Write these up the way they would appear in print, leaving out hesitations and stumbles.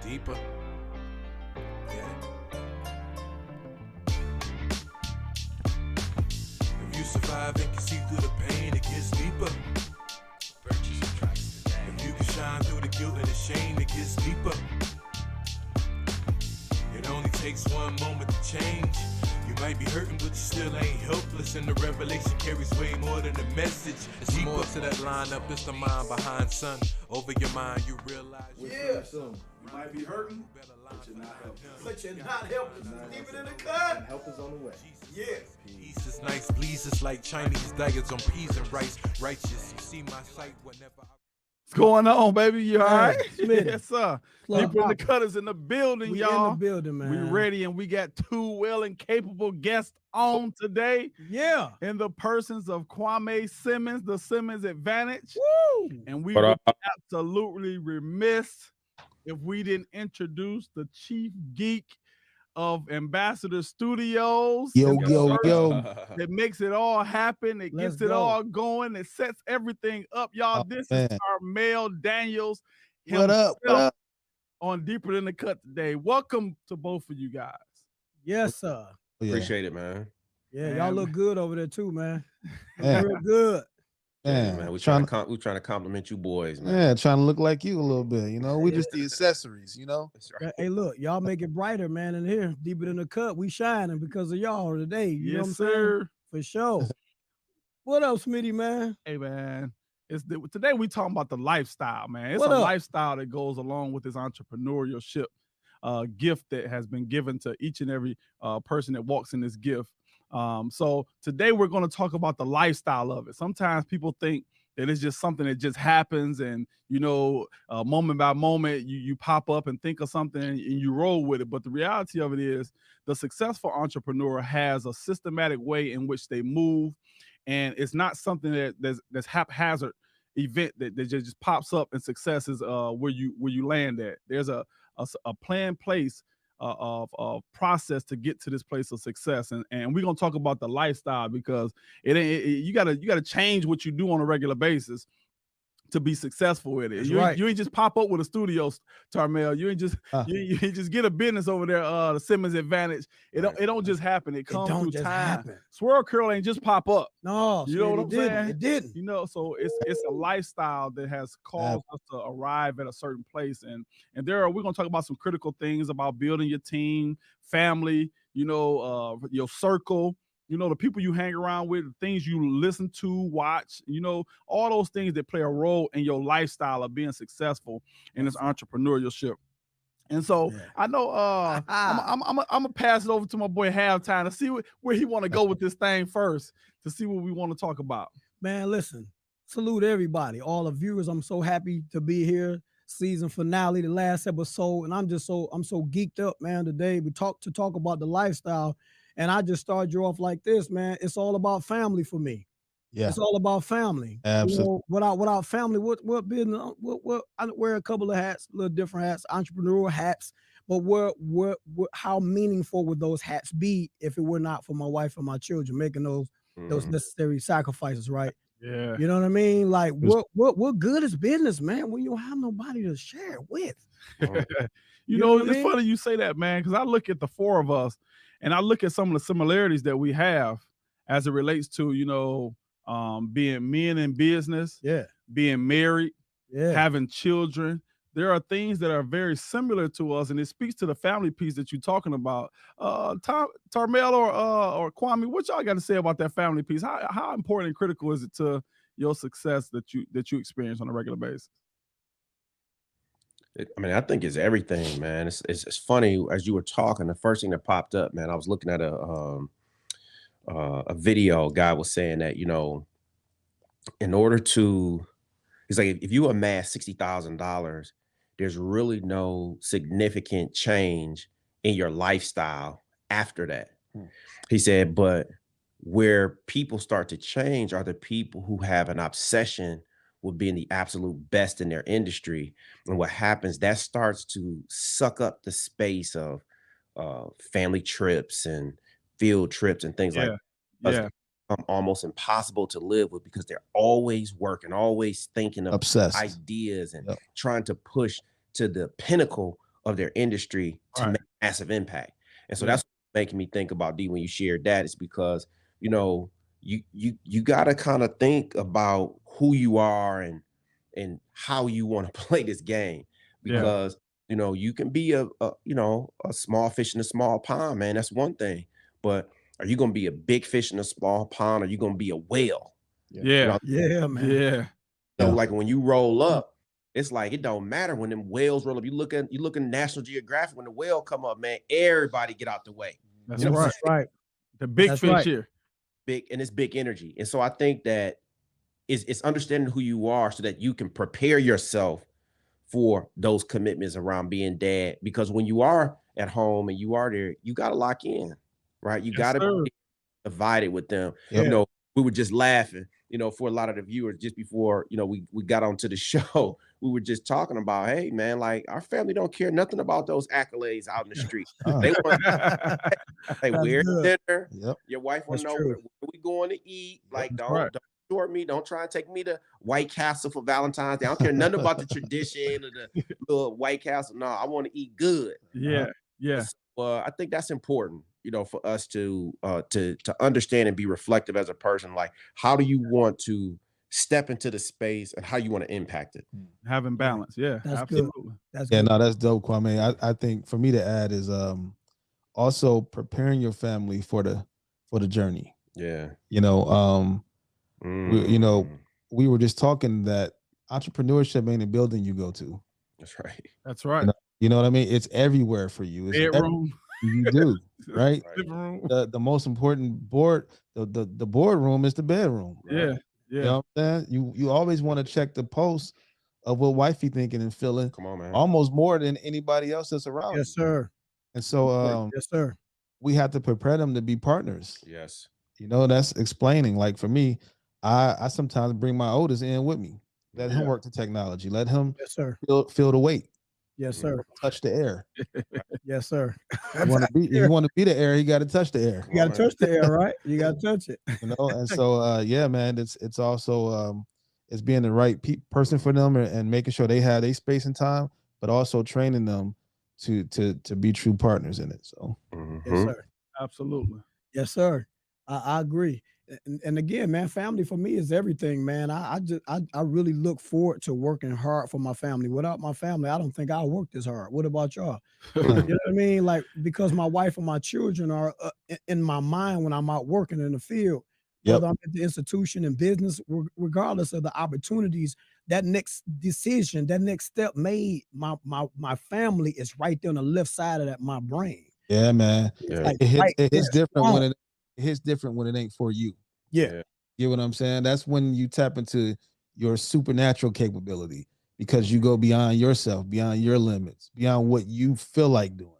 deeper. Yeah. If you survive and can see through the pain, it gets deeper. Purchase your tracks today. If you can shine through the guilt and the shame, it gets deeper. It only takes one moment to change. You might be hurting, but you still ain't helpless. And the revelation carries way more than the message. It's deeper. More to that lineup, it's the mind behind, son. Over your mind, you realize. Yeah. You might be hurting, but you're not helpless. But you're not helpless. Keep it in the cut. Help is on the way. Yeah. Peace is nice, bleeds is like Chinese daggers on peas and rice. Righteous, you see my sight whenever I... What's going on, baby? You all right? Smitty. Yes, sir. Deeper in the Cutters in the building, We y'all. in the building, man. We ready, and we got two well and capable guests on today. Yeah. In the persons of Kwame Simmons, the Simmons Advantage. Woo! And we would be absolutely remiss if we didn't introduce the chief geek of Ambassador Studios. Yo. That makes it all happen. It Let's gets it go. all going. It sets everything up, y'all. This is Tarmale Daniels. What up? On Deeper Than the Cut today. Welcome to both of you guys. Yes, sir. Appreciate it, man. Yeah, Man. y'all look good over there too, man. Man. Real good. Yeah, man. We're trying to compliment you boys, man. Yeah, trying to look like you a little bit. You know, we just the accessories. You know. That's right. Hey, look, y'all make it brighter, man. In here, Deeper Than the Cut, we shining because of y'all today. You know what I'm saying? Sir. For sure. What else, Smitty, man? Hey, man. Today we talking about the lifestyle, man. It's What a up? lifestyle that goes along with this entrepreneurship gift that has been given to each and every person that walks in this gift. So today we're going to talk about the lifestyle of it. Sometimes people think that it's just something that just happens, and moment by moment you pop up and think of something and you roll with it. But the reality of it is, the successful entrepreneur has a systematic way in which they move, and it's not something that's haphazard event that just pops up, and success is where you land at. There's a planned place of process to get to this place of success, and we're gonna talk about the lifestyle, because you gotta change what you do on a regular basis to be successful with it. That's You right. ain't just pop up with a studio, Tarmale. You ain't just you ain't just get a business over there. The Simmons Advantage. It don't just happen. It comes don't through just time. happen. Swirl Curl ain't just pop up. No, You know what I'm saying? It didn't. So it's a lifestyle that has caused us to arrive at a certain place, and we're gonna talk about some critical things about building your team, family, your circle, the people you hang around with, the things you listen to, watch, all those things that play a role in your lifestyle of being successful in this entrepreneurship. And so I know I'm gonna pass it over to my boy Halftime to see where he want to go with this thing first, to see what we want to talk about. Man, listen, salute everybody, all the viewers. I'm so happy to be here. Season finale, the last episode, and I'm so geeked up, man. Today we talk about the lifestyle, and I just started you off like this, man. It's all about family for me. Yeah. It's all about family. Absolutely. Without family, what business? What I wear a couple of hats, little different hats, entrepreneurial hats. But how meaningful would those hats be if it were not for my wife and my children making those necessary sacrifices, right? Yeah. You know what I mean? Like what good is business, man, when you don't have nobody to share it with? You know it's funny you say that, man, because I look at the four of us and I look at some of the similarities that we have as it relates to, being men in business, being married, having children. There are things that are very similar to us, and it speaks to the family piece that you're talking about. Tarmale or Kwame, what y'all got to say about that family piece? How important and critical is it to your success that you experience on a regular basis? I think it's everything, man. It's funny, as you were talking, the first thing that popped up, man, I was looking at a video. Guy was saying that, in order to, it's like if you amass $60,000, there's really no significant change in your lifestyle after that. He said, but where people start to change are the people who have an obsession with being the absolute best in their industry. And what happens, that starts to suck up the space of family trips and field trips and things like that. It's become almost impossible to live with, because they're always working, always thinking of Obsessed ideas and trying to push to the pinnacle of their industry to Right. make massive impact. And so Yeah. that's making me think about D when you shared that, is because, you know, you got to kind of think about who you are and how you want to play this game, Yeah. because you know, you can be a you know, a small fish in a small pond, man. That's one thing. But are you going to be a big fish in a small pond? Or are you going to be a whale? You Yeah. know, Yeah, man. Yeah. so Yeah. like when you roll up, it's like it don't matter when them whales roll up. You look at National Geographic, when the whale come up, man, everybody get out the way. That's You know what I'm right. That's right. The big That's fish right. here. Big, and it's big energy. And so I think that it's understanding who you are so that you can prepare yourself for those commitments around being dad. Because when you are at home and you are there, you got to lock in, right? You Yes, got to sir. be divided with them. Yep. You know, we were just laughing, you know, for a lot of the viewers just before, you know, we got onto the show. We were just talking about, hey, man, like our family don't care nothing about those accolades out in the street. They want to say, That's where's good. dinner? Yep. Your wife want That's to know true. where we going to eat. Like, That's don't right. short me. Don't try and take me to White Castle for Valentine's Day. I don't care nothing about the tradition of the little White Castle. No, I want to eat good. Yeah. Yeah. So, I think that's important, you know, for us to understand and be reflective as a person. Like, how do you want to step into the space and how you want to impact it? Having balance. Yeah. That's good. Absolutely. That's Yeah, good. no, that's dope, Kwame. I think for me to add is also preparing your family for the journey. Yeah. You know, you know, Mm, we were just talking that entrepreneurship ain't a building you go to. that's right. That's right. You know what I mean? It's everywhere for you. It's Bedroom. everything you do, right? Living room. The most important the boardroom is the bedroom. Yeah. You Yeah. know what I'm saying? You always want to check the pulse of what wifey thinking and feeling, Come on, man. almost more than anybody else that's around Yes, you. sir. And so Yes, sir. we have to prepare them to be partners. Yes. You know, that's explaining. Like for me, I sometimes bring my oldest in with me. Let him Yeah. work the technology. Let him Yes, sir. feel the weight. Yes, sir. Touch the air. Yes, sir. If you want to be the air, you got to touch the air. You gotta touch the air, right? You gotta touch it. You know, and so yeah, man, it's also it's being the right person for them and making sure they have their space and time, but also training them to be true partners in it. So Yes, sir. Absolutely. Yes, sir. I agree. And again, man, family for me is everything, man. I really look forward to working hard for my family. Without my family, I don't think I'll work this hard. What about y'all? You know what I mean? Like, because my wife and my children are in my mind when I'm out working in the field, whether I'm at the institution in business, regardless of the opportunities, that next decision, that next step made, my family is right there on the left side of my brain. yeah, man, Yeah. Like, it hits there, different strong. when it hits different when it ain't for you. Yeah. You know what I'm saying? That's when you tap into your supernatural capability because you go beyond yourself, beyond your limits, beyond what you feel like doing.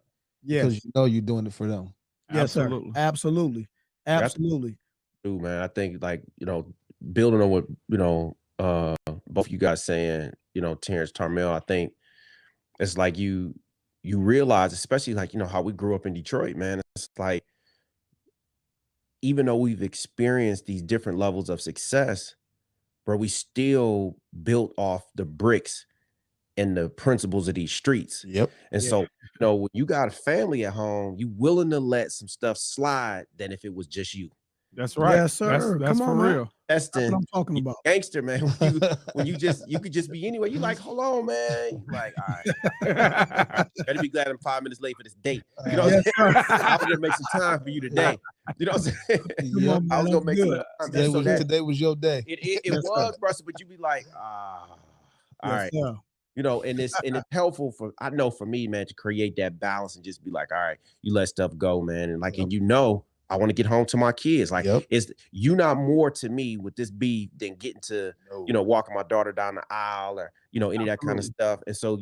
Because Yes. you know you're doing it for them. Yes, sir. Absolutely. Absolutely. Absolutely. Too, man. I think, like, you know, building on what, you know, both you guys saying, you know, Terrence, Tarmale, I think it's like you realize, especially like, you know, how we grew up in Detroit, man. It's like, even though we've experienced these different levels of success, bro, we still built off the bricks and the principles of these streets. Yep. And Yeah. so, you know, when you got a family at home, you willing to let some stuff slide than if it was just you. That's right. Yes, sir. That's Come for on, man. real. That's what Destin, I'm talking you about. gangster, man. When you could just be anywhere. You like, hold on, man. You like, all right. Better be glad I'm 5 minutes late for this date. You know what I'm Yes, saying? sir. I was gonna make some time for you today. You know what I'm saying? Come Yep. on, I man. was That's gonna make some good. time. Today So was, that, today was your day. it Yes, was, sir. Russell, but you be like, all Yes, right. sir. You know, and it's helpful I know for me, man, to create that balance and just be like, all right, you let stuff go, man. And like, Yep. and you know, I want to get home to my kids. Like, Yep. it's you not more to me with this beef than getting to, you know, walking my daughter down the aisle or, you know, any of that kind of stuff. And so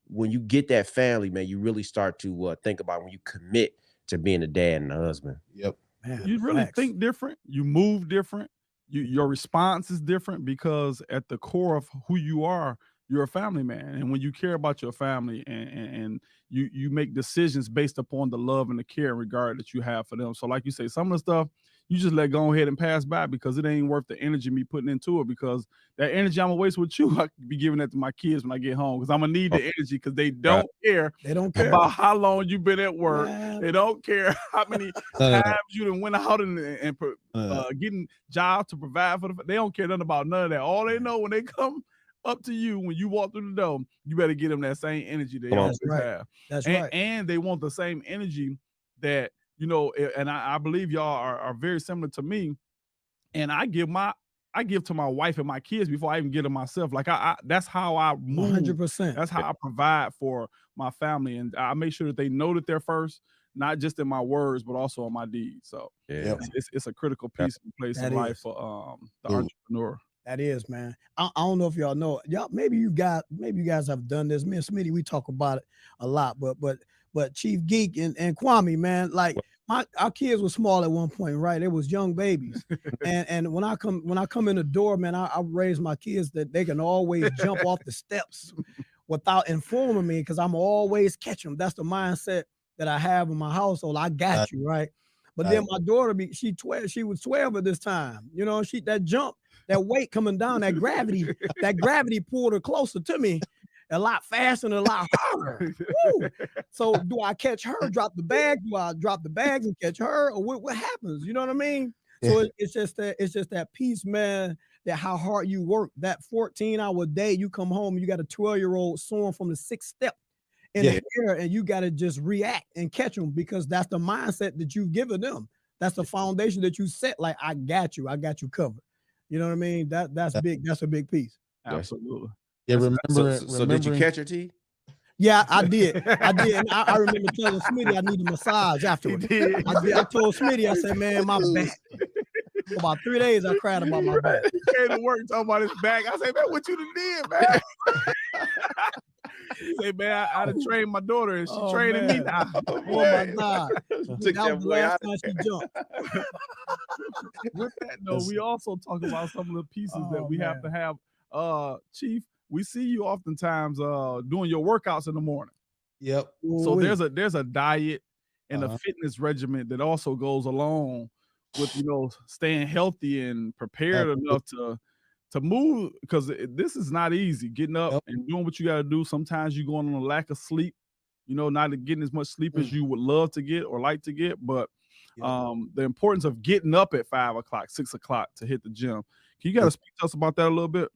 when you get that family, man, you really start to think about when you commit to being a dad and a husband. Yep. Man, You really facts. think different. You move different. Your response is different because at the core of who you are, you're a family man. And when you care about your family and you make decisions based upon the love and the care and regard that you have for them. So like you say, some of the stuff, you just let go ahead and pass by because it ain't worth the energy me putting into it, because that energy I'm gonna waste with you, I could be giving that to my kids when I get home, because I'm gonna need the energy, because they don't care. They don't care about how long you've been at work. Man. They don't care how many times you done went out and getting jobs to provide for they don't care nothing about none of that. All they know when they come up to you, when you walk through the door, you better give them that same energy they always have. That's right. And they want the same energy that, you know, and I believe y'all are very similar to me. And I give to my wife and my kids before I even give to myself. Like that's how I move. 100%. That's how I provide for my family, and I make sure that they know that they're first, not just in my words, but also in my deeds. So it's a critical piece and place in life for the entrepreneur. That is, man. I don't know if y'all know. Y'all maybe you guys have done this. Me and Smitty, we talk about it a lot, but Chief Geek and Kwame, man, like our kids were small at one point, right? They was young babies. and when I come in the door, man, I raise my kids that they can always jump off the steps without informing me, because I'm always catch them. That's the mindset that I have in my household. I got you, right? But then my daughter, she was 12 at this time. You know, that jump, that weight coming down, that gravity pulled her closer to me a lot faster and a lot harder. Woo. So do I catch her, drop the bag? Do I drop the bags and catch her? Or what happens? You know what I mean? So it's just that piece, man, that how hard you work. That 14-hour day, you come home, you got a 12-year-old soaring from the 6th step in the air, and you got to just react and catch them, because that's the mindset that you've given them. That's the foundation that you set. Like, I got you covered. You know what I mean? That's big. That's a big piece. Absolutely. Yeah, So did you catch her, T? Yeah, I did. And I remember telling Smitty I need a massage afterwards. I told Smitty, I said, man, my back. For about 3 days, I cried about my back. He came to work talking about his back. I said, man, what you done did, man? He said, man, I done trained my daughter, and she training me now. Oh my God. That was the last time she jumped. With that, though, we also talk about some of the pieces that we have to have. Chief, we see you oftentimes doing your workouts in the morning. Yep. So there's a diet and a fitness regimen that also goes along with, you know, staying healthy and prepared enough to move, because this is not easy. Getting up and doing what you got to do. Sometimes you're going on a lack of sleep, you know, not getting as much sleep as you would love to get or like to get. But the importance of getting up at 5 o'clock, 6 o'clock to hit the gym. Can you speak to us about that a little bit?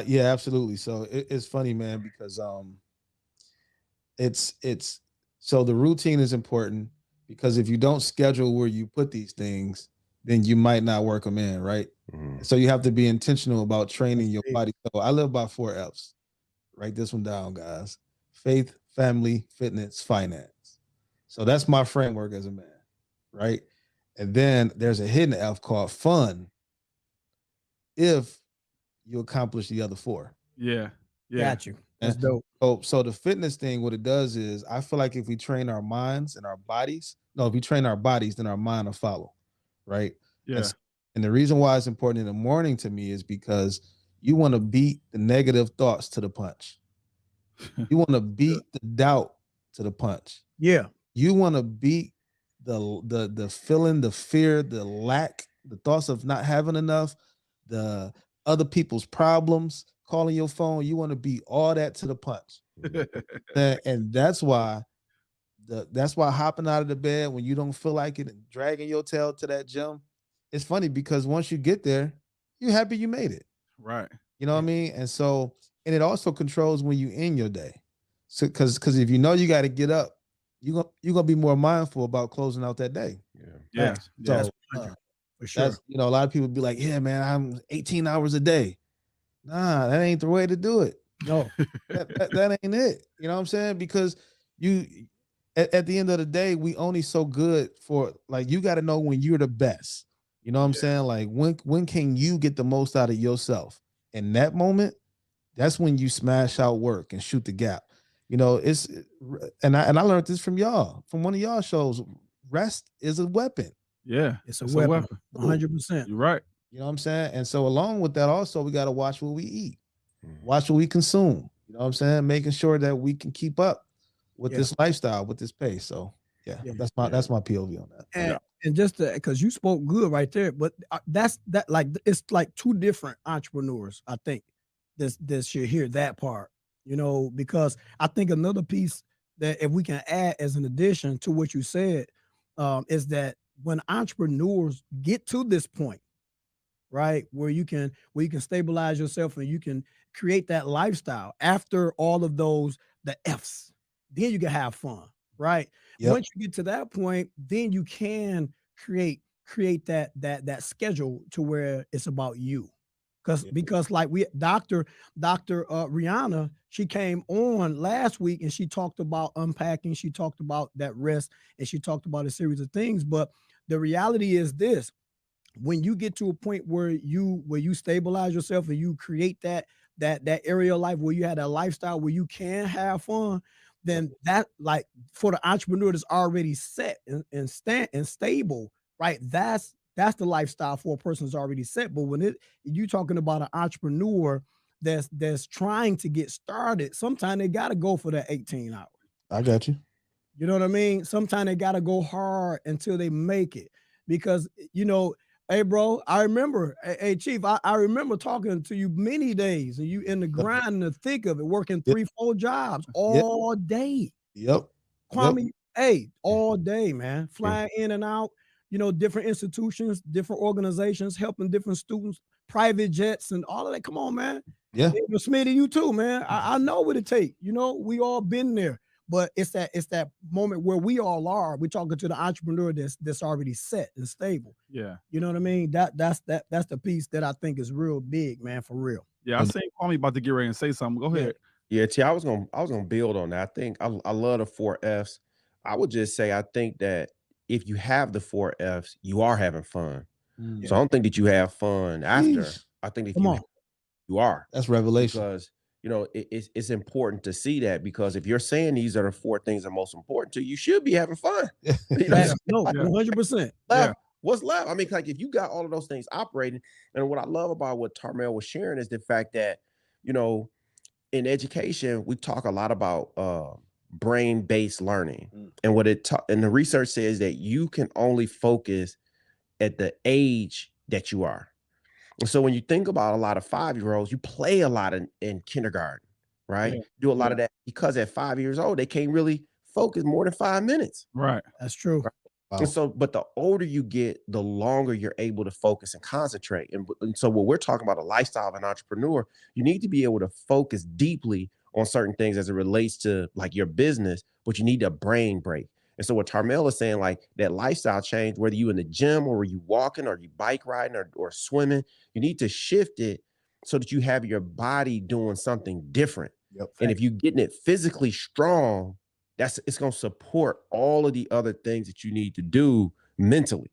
Yeah, absolutely. So it's funny, man, because it's so the routine is important, because if you don't schedule where you put these things, then you might not work them in, right? So you have to be intentional about training your body. So I live by 4 F's. Write this one down, guys. Faith, family, fitness, finance. So that's my framework as a man, right? And then there's a hidden F called fun, if you accomplish the other 4. Yeah. Got you. That's dope. So the fitness thing, what it does is, I feel like if we train our minds and our bodies, if we train our bodies, then our mind will follow, right? Yeah. And the reason why it's important in the morning to me is because you want to beat the negative thoughts to the punch. You want to beat the doubt to the punch. Yeah. You want to beat the feeling, the fear, the lack, the thoughts of not having enough, the other people's problems, calling your phone. You want to beat all that to the punch. And that's why hopping out of the bed when you don't feel like it and dragging your tail to that gym, it's funny, because once you get there, you're happy you made it. Right. You know what I mean? And it also controls when you end your day. So because if you know you got to get up, you're gonna be more mindful about closing out that day. Yeah. So, for sure. You know, a lot of people be like, yeah, man, I'm 18 hours a day. Nah, that ain't the way to do it. No, that ain't it. You know what I'm saying? Because at the end of the day, we only so good for, like, you got to know when you're the best. You know what I'm saying? Like, when can you get the most out of yourself? In that moment, that's when you smash out work and shoot the gap. You know, and I learned this from one of y'all shows. Rest is a weapon. Yeah, it's a weapon. 100%. You're right. You know what I'm saying? And so along with that, also, we got to watch what we eat, watch what we consume. You know what I'm saying? Making sure that we can keep up with this lifestyle, with this pace. So that's my POV on that. And just because you spoke good right there, but that's like it's like two different entrepreneurs. I think this should hear that part, because I think another piece that if we can add as an addition to what you said, is that when entrepreneurs get to this point, right, where you can stabilize yourself and you can create that lifestyle after all of the F's, then you can have fun, right? Yep. Once you get to that point, then you can create that schedule to where it's about you. Because like Dr. Rihanna, she came on last week and she talked about unpacking, she talked about that rest, and she talked about a series of things. But the reality is this: when you get to a point where you stabilize yourself and you create that area of life where you have that lifestyle where you can have fun, then that, like, for the entrepreneur that's already set and stable, right? That's the lifestyle for a person that's already set. But when you talking about an entrepreneur that's trying to get started, sometimes they got to go for that 18 hours. I got you. You know what I mean? Sometimes they got to go hard until they make it, because hey, bro, I remember, hey, Chief, I remember talking to you many days, and you in the grind, in the thick of it, working 3-4 jobs all day. Yep. Kwame, hey, all day, man, flying in and out, different institutions, different organizations, helping different students, private jets, and all of that. Come on, man. Yeah. Hey, Smitty, you too, man. I know what it takes. We all been there. But it's that moment where we all are. We're talking to the entrepreneur that's already set and stable. Yeah. You know what I mean? That's the piece that I think is real big, man, for real. Yeah, I seen Kwame about to get ready and say something. Go ahead. Yeah, T, I was gonna build on that. I think I love the 4 F's. I would just say I think that if you have the 4 F's, you are having fun. So I don't think that you have fun after. Jeez. I think if Come on. you are. That's revelation. Because it's important to see that, because if you're saying these are the 4 things that are most important to you, you should be having fun. No, 100%. What's left? I mean, like, if you got all of those things operating, and what I love about what Tarmale was sharing is the fact that, in education, we talk a lot about brain-based learning. And what and the research says that you can only focus at the age that you are. And so when you think about a lot of 5-year-olds, you play a lot in kindergarten, right? Yeah. Do a lot of that, because at 5 years old, they can't really focus more than 5 minutes. Right. That's true. Right. Wow. And so, but the older you get, the longer you're able to focus and concentrate. And so when we're talking about a lifestyle of an entrepreneur, you need to be able to focus deeply on certain things as it relates to, like, your business, but you need a brain break. And so what Tarmale is saying, like, that lifestyle change, whether you in the gym or you walking or you bike riding or swimming, you need to shift it so that you have your body doing something different. Yep. And if you're getting it physically strong, it's going to support all of the other things that you need to do mentally.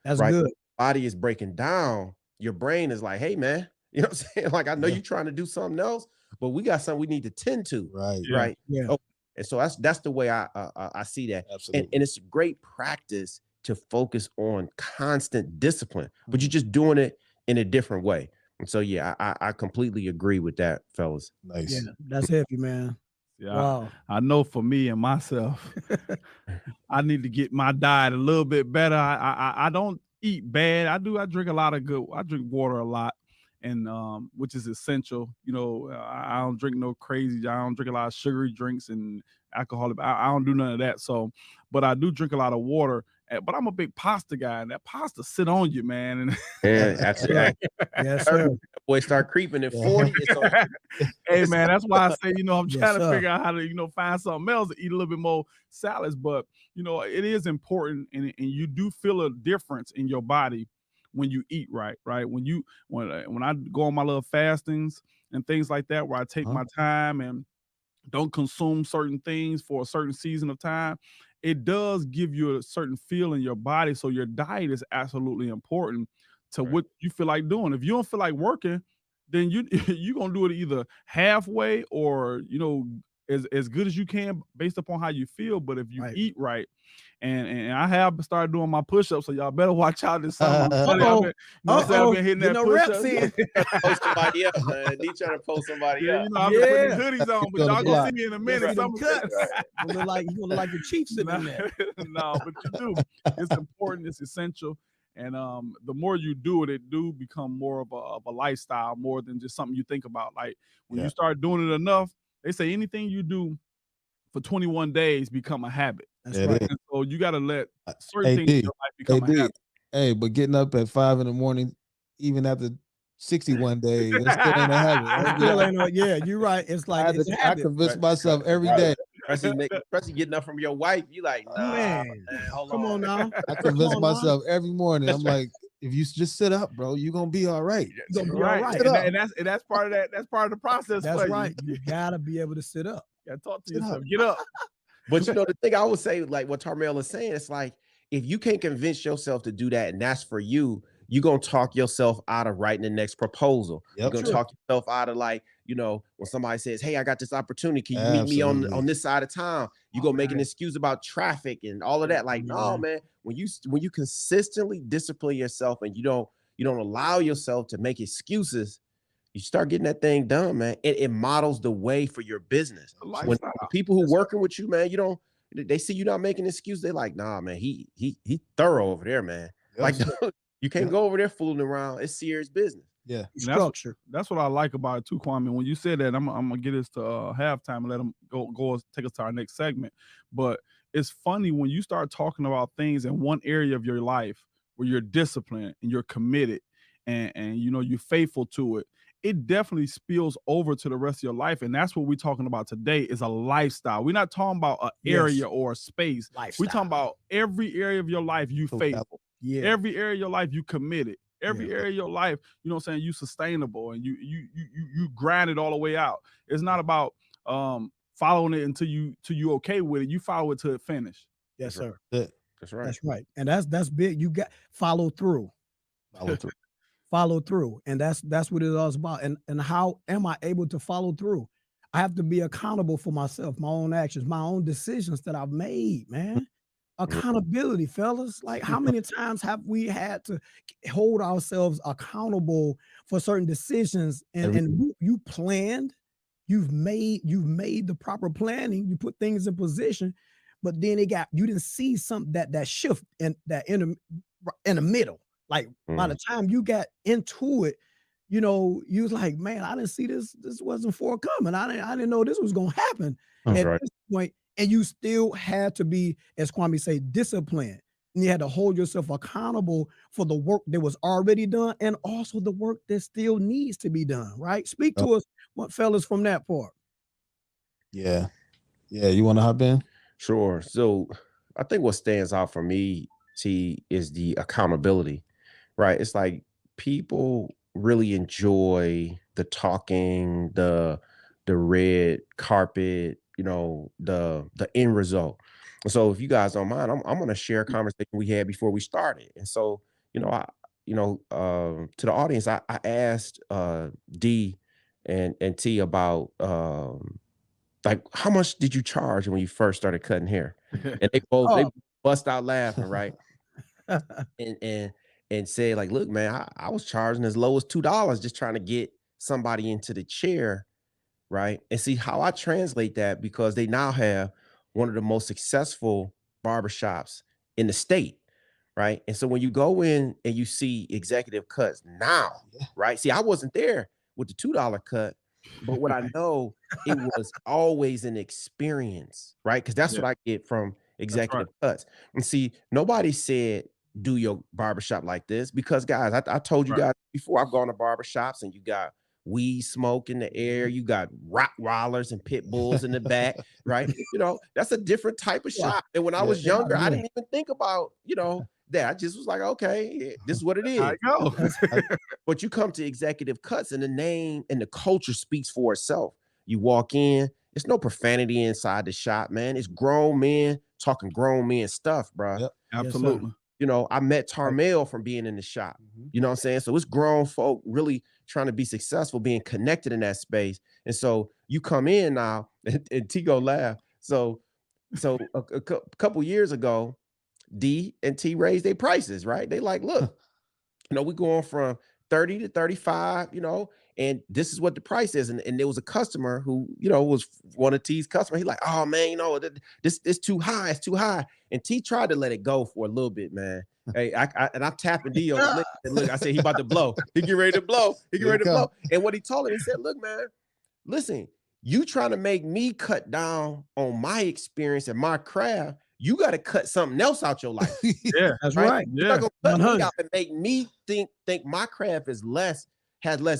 That's right? good. Body is breaking down. Your brain is like, hey, man, you know what I'm saying? Like, I know you're trying to do something else, but we got something we need to tend to. Right. Yeah. Right. Yeah. Oh, and so that's the way I see that. Absolutely. And it's great practice to focus on constant discipline, but you're just doing it in a different way. And so, yeah, I completely agree with that, fellas. Nice. Yeah, that's heavy, man. Yeah. Wow. I know for me and myself, I need to get my diet a little bit better. I don't eat bad. I drink a lot of good. I drink water a lot, and which is essential. I don't drink no crazy. I don't drink a lot of sugary drinks and alcohol. I don't do none of that. So, but I do drink a lot of water. But I'm a big pasta guy, and that pasta sit on you, man. And Yeah, that's it. Yes, sir. Boy, start creeping at 40. hey, man, that's why I say, I'm Yes, trying to sir. figure out how to, find something else to eat a little bit more salads. But, it is important, and you do feel a difference in your body when you eat right? When I go on my little fastings and things like that, where I take my time and don't consume certain things for a certain season of time, it does give you a certain feel in your body. So your diet is absolutely important to what you feel like doing. If you don't feel like working, then you're gonna do it either halfway or as good as you can based upon how you feel. But if you Right. eat right, and I have started doing my push-ups, so y'all better watch out this summer. I've been, I've been hitting that reps push-ups. in. Post somebody up, man. He trying to post somebody Yeah, up. you know, I've been putting Yeah. these hoodies on, but Feel the y'all gonna block. see me in a Let's minute. see them Summer- cuts. You look like your Chiefs sitting in there. No, but you do. It's important. It's essential. And the more you do it do become more of a lifestyle, more than just something you think about. Like when you start doing it enough, they say anything you do for 21 days become a habit. That's Yeah, it right. is. And so you got to let certain Hey, things in D, your life become a D, habit. hey, but getting up at 5 a.m, even after 61 days, it still ain't a habit. It still ain't no, yeah, you're right. It's like it's a I habit. convince myself every Right. day. Especially getting up from your wife, you like, nah, Man, hold come on now. I convince Come on now. myself every morning. I'm like, if you just sit up, bro, you're gonna be all right. You're gonna be Right. all right. Sit up. And that's part of that. That's part of the process. That's for right. You. You gotta be able to sit up. You gotta talk to Sit yourself. up. Get up. But you know, the thing I would say, like what Tarmale is saying, it's like if you can't convince yourself to do that, and that's for you, you're gonna talk yourself out of writing the next proposal. Yep. You're gonna Sure. talk yourself out of, like, you know, when somebody says, "Hey, I got this opportunity. Can you meet me Absolutely. on this side of town?" You gonna make an excuse about traffic and all of that. Like, no, man. When you consistently discipline yourself and you don't allow yourself to make excuses, you start getting that thing done, man. It models the way for your business. When Lifestyle. people who working with you, man, they see you not making an excuse. They like, nah, man, he thorough over there, man. Like, you can't go over there fooling around. It's serious business. Yeah. Structure. That's what I like about it too, Kwame. When you said that, I'm gonna get us to halftime and let them go take us to our next segment. But it's funny when you start talking about things in one area of your life where you're disciplined and you're committed and you know you're faithful to it. It definitely spills over to the rest of your life. And that's what we're talking about today is a lifestyle. We're not talking about an area or a space. Lifestyle. We're talking about every area of your life you faithful. Yeah. Every area of your life you committed. Every area of your life, you know what I'm saying, you sustainable and you grind it all the way out. It's not about following it until you okay with it. You follow it till it finish. Yes, sir. That's right. That's right. And that's big. You got follow through. Follow through. And that's what it all is about. And how am I able to follow through? I have to be accountable for myself, my own actions, my own decisions that I've made, man. Accountability, fellas. Like, how many times have we had to hold ourselves accountable for certain decisions? And you planned, you've made the proper planning, you put things in position, but then you didn't see something that shift in the middle. Like by the time you got into it, you know, you was like, man, I didn't see this. This wasn't forthcoming. I didn't know this was gonna happen at this point. And you still had to be, as Kwame say, disciplined. And you had to hold yourself accountable for the work that was already done and also the work that still needs to be done. Right? Speak to us, what fellas, from that part. Yeah. You want to hop in? Sure. So I think what stands out for me, T, is the accountability, right? It's like people really enjoy the talking, the red carpet, you know, the end result. So if you guys don't mind, I'm going to share a conversation we had before we started. And so, you know, to the audience, I asked D and T about like, how much did you charge when you first started cutting hair? And they both bust out laughing, right? and said, like, look, man, I was charging as low as $2 just trying to get somebody into the chair, right? And see how I translate that, because they now have one of the most successful barbershops in the state, right? And so when you go in and you see executive cuts now, right? See, I wasn't there with the $2 cut, but what I know, it was always an experience, right? Because that's what I get from executive cuts. And see, nobody said do your barbershop like this, because guys, I told you guys before, I've gone to barbershops and you got weed smoke in the air, you got Rottweilers and pit bulls in the back, right? You know, that's a different type of shop. And when I was younger, I didn't even think about, you know, that. I just was like, okay, this is what it is. I go. But you come to executive cuts and the name and the culture speaks for itself. You walk in, there's no profanity inside the shop, man. It's grown men talking grown men stuff, bro. Yep. Absolutely. Yes, you know, I met Tarmale from being in the shop. You know what I'm saying? So it's grown folk really trying to be successful, being connected in that space. And so you come in now And T go laugh. So a couple years ago, D and T raised their prices, right? They like, look, we going from 30 to 35, and this is what the price is. And there was a customer who, was one of T's customers. He's like, oh man, this is too high. It's too high. And T tried to let it go for a little bit, man. Hey, I'm tapping D on the lip. And look, I said, he about to blow. He get ready to blow. And what he told him, he said, look, man, listen, you trying to make me cut down on my experience and my craft. You got to cut something else out your life. Yeah, that's right. You're not gonna cut me out and make me think my craft has less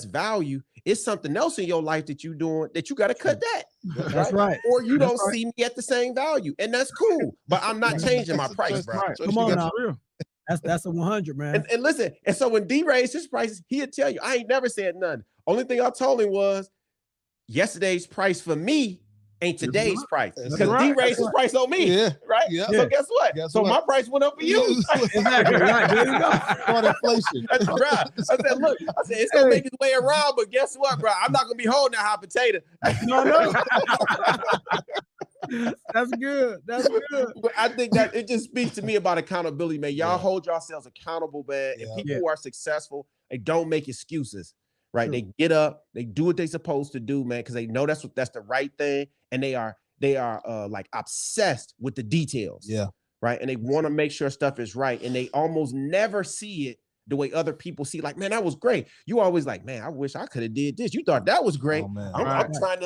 value. It's something else in your life that you're doing that you got to cut that. That's right. Or you don't see me at the same value, and that's cool. But I'm not changing my price, bro. Right. Come on now. That's a 100, man. And listen, and so when D raised his prices, he'll tell you, I ain't never said nothing. Only thing I told him was yesterday's price for me ain't today's price, because D raised his price on me, right? Yeah. So guess what? My price went up for you. Exactly right. There you go. On inflation. That's right. I said, look, it's gonna make its way around, but guess what, bro? I'm not gonna be holding that hot potato. No. That's good. That's good. But I think that it just speaks to me about accountability, man. Y'all hold yourselves accountable, man. If people who are successful, they don't make excuses, right? They get up, they do what they're supposed to do, man, because they know that's the right thing, and they are like obsessed with the details, right? And they want to make sure stuff is right, and they almost never see it the way other people see. Like, man, that was great. You always like, man, I wish I could have did this. You thought that was great. Oh, I'm trying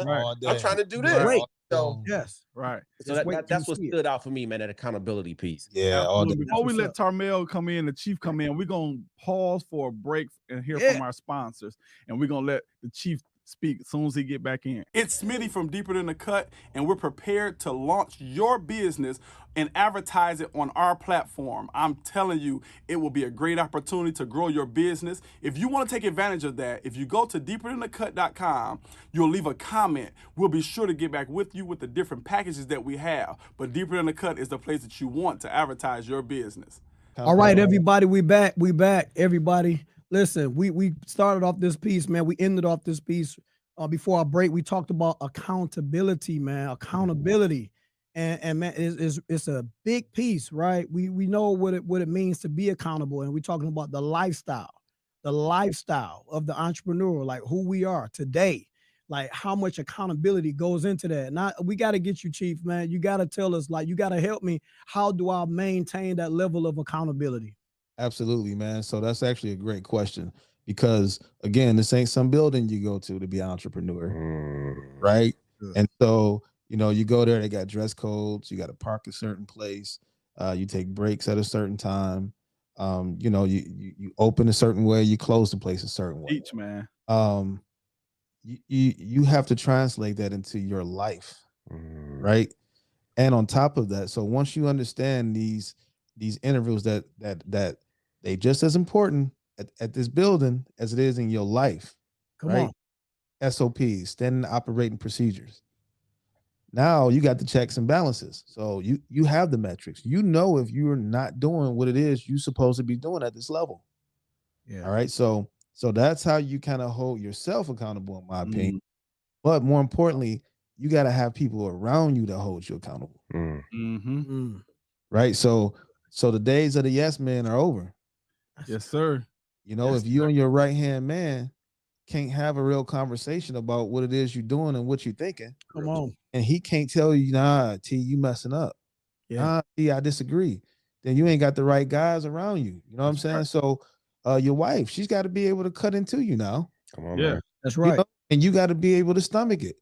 to do this. Right. So yes, right. So that's what stood out for me, man, that accountability piece. Yeah. Before we let Tarmale come in, the chief come in, we're gonna pause for a break and hear from our sponsors, and we're gonna let the chief speak as soon as he get back in. It's Smitty from Deeper Than the Cut, and we're prepared to launch your business and advertise it on our platform. I'm telling you, it will be a great opportunity to grow your business. If you want to take advantage of that, if you go to deeperthanthecut.com, you'll leave a comment. We'll be sure to get back with you with the different packages that we have. But Deeper Than the Cut is the place that you want to advertise your business. All right, everybody, we back. Everybody. Listen, we started off this piece, man. We ended off this piece before our break. We talked about accountability, man. Accountability, and man, it's a big piece, right? We know what it means to be accountable, and we're talking about the lifestyle of the entrepreneur, like who we are today, like how much accountability goes into that. Now we got to get you, Chief, man. You got to tell us, like, you got to help me. How do I maintain that level of accountability? Absolutely, man. So that's actually a great question, because again, this ain't some building you go to be an entrepreneur, right? And so, you go there, they got dress codes, you got to park a certain place, you take breaks at a certain time, you open a certain way, you close the place a certain way. Each man. You have to translate that into your life, right? And on top of that, so once you understand these intervals that they just as important at this building as it is in your life. Come on. SOPs, standard operating procedures. Now you got the checks and balances. So you have the metrics. If you're not doing what it is you're supposed to be doing at this level. Yeah. All right. So that's how you kind of hold yourself accountable, in my opinion. But more importantly, you got to have people around you that hold you accountable. Right. So the days of the yes men are over. Yes, sir. If you and your right hand man can't have a real conversation about what it is you're doing and what you're thinking, come on, and he can't tell you, nah, T, you messing up. Nah, T, I disagree. Then you ain't got the right guys around you. You know what I'm saying? Right. So your wife, she's got to be able to cut into you now. Come on, man. That's right. And you got to be able to stomach it.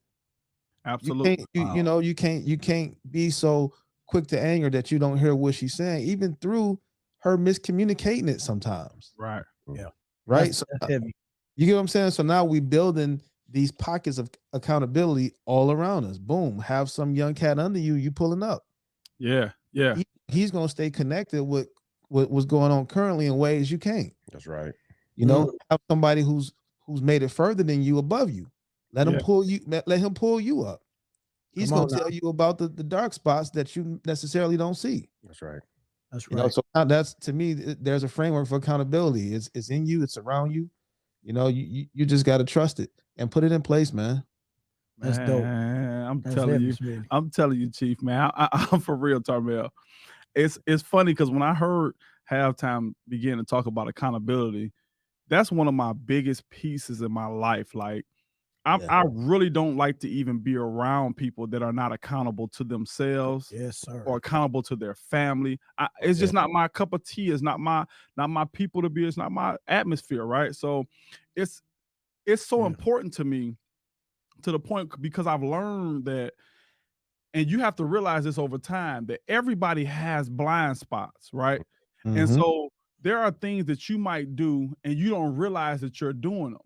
Absolutely. You can't be so quick to anger that you don't hear what she's saying, even through her miscommunicating it sometimes. Right. Yeah. Right. That's so heavy. You get what I'm saying? So now we building these pockets of accountability all around us. Boom. Have some young cat under you pulling up. Yeah. Yeah. He's going to stay connected with what's going on currently in ways you can't. That's right. Have somebody who's made it further than you above you. Let him pull you up. He's going to tell you about the dark spots that you necessarily don't see. That's right. That's right. So that's, to me, there's a framework for accountability. It's in you. It's around you. You just got to trust it and put it in place, man. That's dope. man. I'm That's telling heavy, you. Smitty. I'm telling you, Chief, man. I'm for real, Tarmale. It's funny because when I heard Halftime begin to talk about accountability, that's one of my biggest pieces in my life. Like, Yeah. I really don't like to even be around people that are not accountable to themselves Yes, sir. or accountable to their family. It's just not my cup of tea. It's not my people to be. It's not my atmosphere, right? So it's so important to me, to the point, because I've learned that, and you have to realize this over time, that everybody has blind spots, right? And Mhm. so there are things that you might do and you don't realize that you're doing them.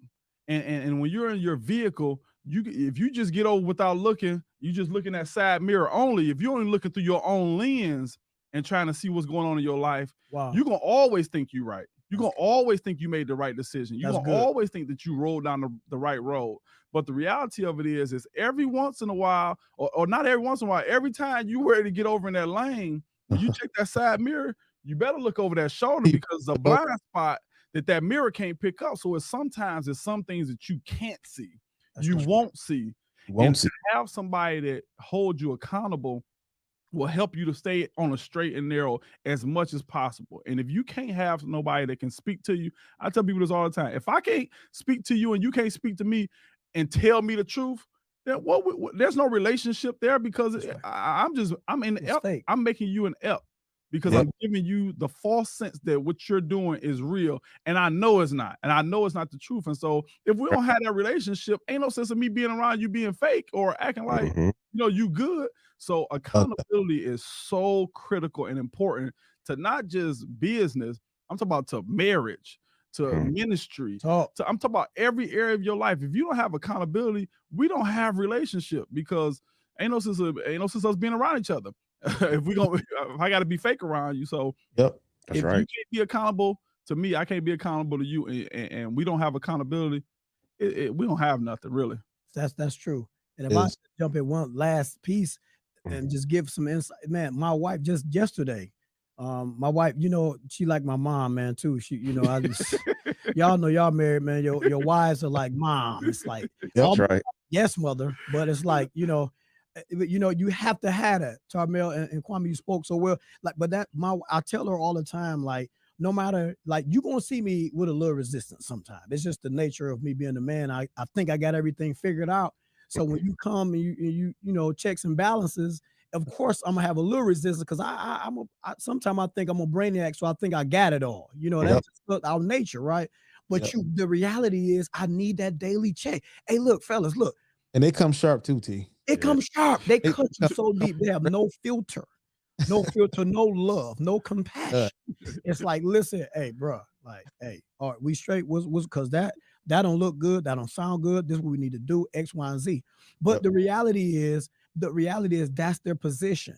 And when you're in your vehicle, if you just get over without looking, you just looking at side mirror only. If you're only looking through your own lens and trying to see what's going on in your life, Wow. you're gonna always think you're right. You're gonna always think you made the right decision. You're That's gonna good. always think that you rolled down the right road. But the reality of it is every once in a while, or not every once in a while, every time you ready to get over in that lane, when you check that side mirror, you better look over that shoulder, because the blind spot that mirror can't pick up. So sometimes it's some things that you can't see, you won't see. And to have somebody that holds you accountable will help you to stay on a straight and narrow as much as possible. And if you can't have nobody that can speak to you, I tell people this all the time. If I can't speak to you and you can't speak to me and tell me the truth, then there's no relationship there, because I'm in It's F, fake. I'm making you an F, because I'm giving you the false sense that what you're doing is real, and I know it's not, and I know it's not the truth. And so if we don't have that relationship, ain't no sense of me being around you being fake or acting like you good. So accountability is so critical and important to not just business. I'm talking about to marriage, to ministry. I'm talking about every area of your life. If you don't have accountability, we don't have relationship, because ain't no sense us being around each other. if I got to be fake around you. So That's if you can't be accountable to me, I can't be accountable to you, and we don't have accountability, we don't have nothing really. That's true. And if I jump in one last piece and just give some insight, man, my wife just yesterday, my wife, she like my mom, man, too. She, I just, y'all know y'all married, man. Your wives are like mom. It's like, That's right. yes, mother, but it's like, you have to have that. Tarmale and Kwame, you spoke so well. Like, but I tell her all the time, like, no matter, like, you're gonna see me with a little resistance sometimes. It's just the nature of me being the man. I think I got everything figured out. So when you come and you checks and balances, of course I'm gonna have a little resistance, because sometimes I think I'm a brainiac, so I think I got it all. That's just our nature, right? But the reality is I need that daily check. Hey, look, fellas, look. And they come sharp too, T. It comes sharp. They cut you so deep. They have no filter, no love, no compassion. It's like, listen, hey, bro, like, hey, all right, we straight. Was because that don't look good. That don't sound good. This is what we need to do. X, Y, and Z. But the reality is that's their position.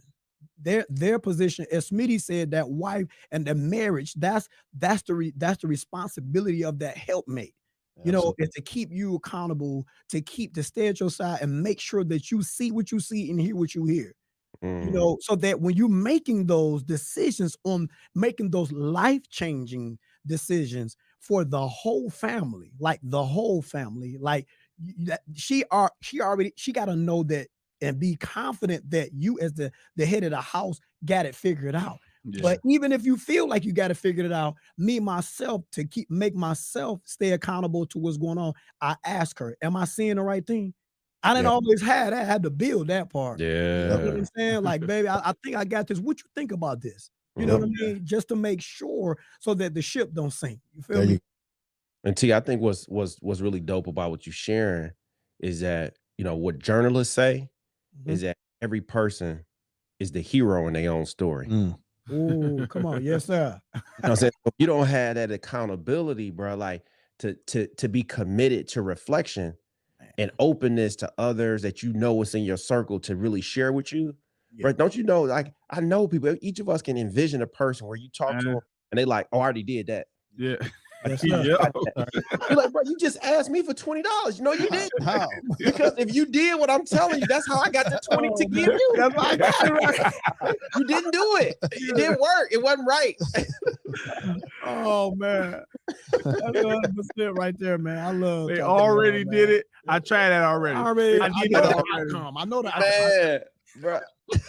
Their position, as Smitty said, that wife and the marriage, that's the responsibility of that helpmate. Is to keep you accountable, to stay at your side and make sure that you see what you see and hear what you hear. So that when you're making those decisions, on making those life-changing decisions for the whole family, like she got to know that and be confident that you, as the head of the house, got it figured out. Yeah. But even if you feel like you got it figured out, myself, to make myself stay accountable to what's going on, I ask her, am I seeing the right thing? I didn't always have that. I had to build that part. Yeah. You know what I'm saying? Like, baby, I think I got this. What you think about this? You know what I mean? Just to make sure, so that the ship don't sink. You feel me? And T, I think what's really dope about what you're sharing is that, what journalists say is that every person is the hero in their own story. Oh, come on. Yes, sir. You know what I'm saying? If you don't have that accountability, bro, like to be committed to reflection and openness to others that what's in your circle to really share with you. Right? Don't you know? Like, I know people, each of us can envision a person where you talk to them and they like, oh, I already did that. Yeah. Yes, sir. You're like, bro, you just asked me for $20. No, you didn't. How? Because if you did what I'm telling you, that's how I got the 20 to give you. That's why I got it right. You didn't do it. It didn't work. It wasn't right. Oh man, That's 100% right there, man. I love. they talking already about, did man. it. I tried that already. I did know that the already. outcome. I know the outcome. Man, bro.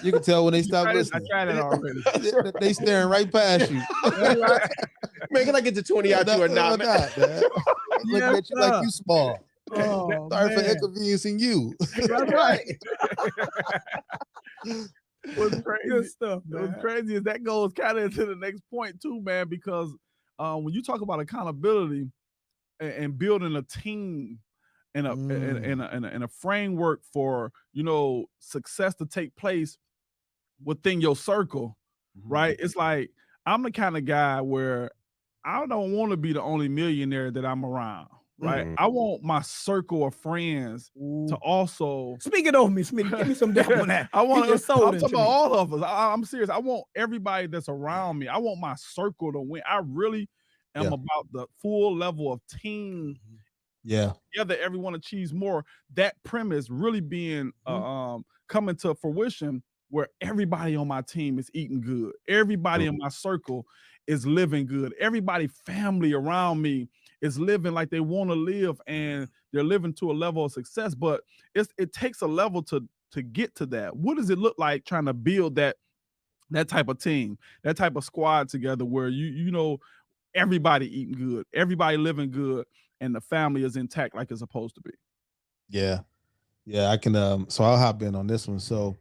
You can tell when they stop I listening. tried it already. They staring right past you. Man, can I get the 20 out you or not, man? man. Looking at you like you small. Oh, Sorry for man. inconveniencing you. That's right. What's Good crazy? stuff, What's man. crazy is that goes kind of into the next point too, man. Because when you talk about accountability and building a team and a framework for success to take place within your circle, right? It's like I'm the kind of guy where I don't want to be the only millionaire that I'm around, right? I want my circle of friends to also Speak it over me, Smitty. Give me some depth on that. I want Get your to. soul I'm into talking about me. all of us. I'm serious. I want everybody that's around me. I want my circle to win. I really am about the full level of team. Yeah. Together, everyone achieves more. That premise really being coming to fruition, where everybody on my team is eating good. Everybody in my circle is living good. Everybody, family around me is living like they want to live, and they're living to a level of success. But it takes a level to get to that. What does it look like trying to build that type of team, that type of squad together, where everybody eating good, everybody living good, and the family is intact like it's supposed to be? Yeah. I can so I'll hop in on this one. So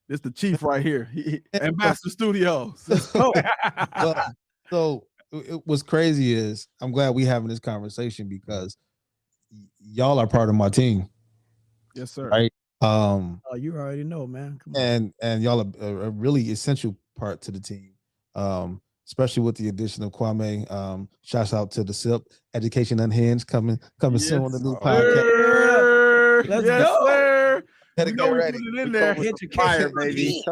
It's the chief right here. Ambassador Studios. So what's crazy is I'm glad we having this conversation because y'all are part of my team. Yes, sir. Right. Oh, you already know, man. Come on. And y'all are a really essential part to the team. Especially with the addition of Kwame. Shouts out to the SIP, Education Unhinged, coming soon on the new podcast. Let's go. Sir. Better You get know we ready. put it in there. Education Fire, baby.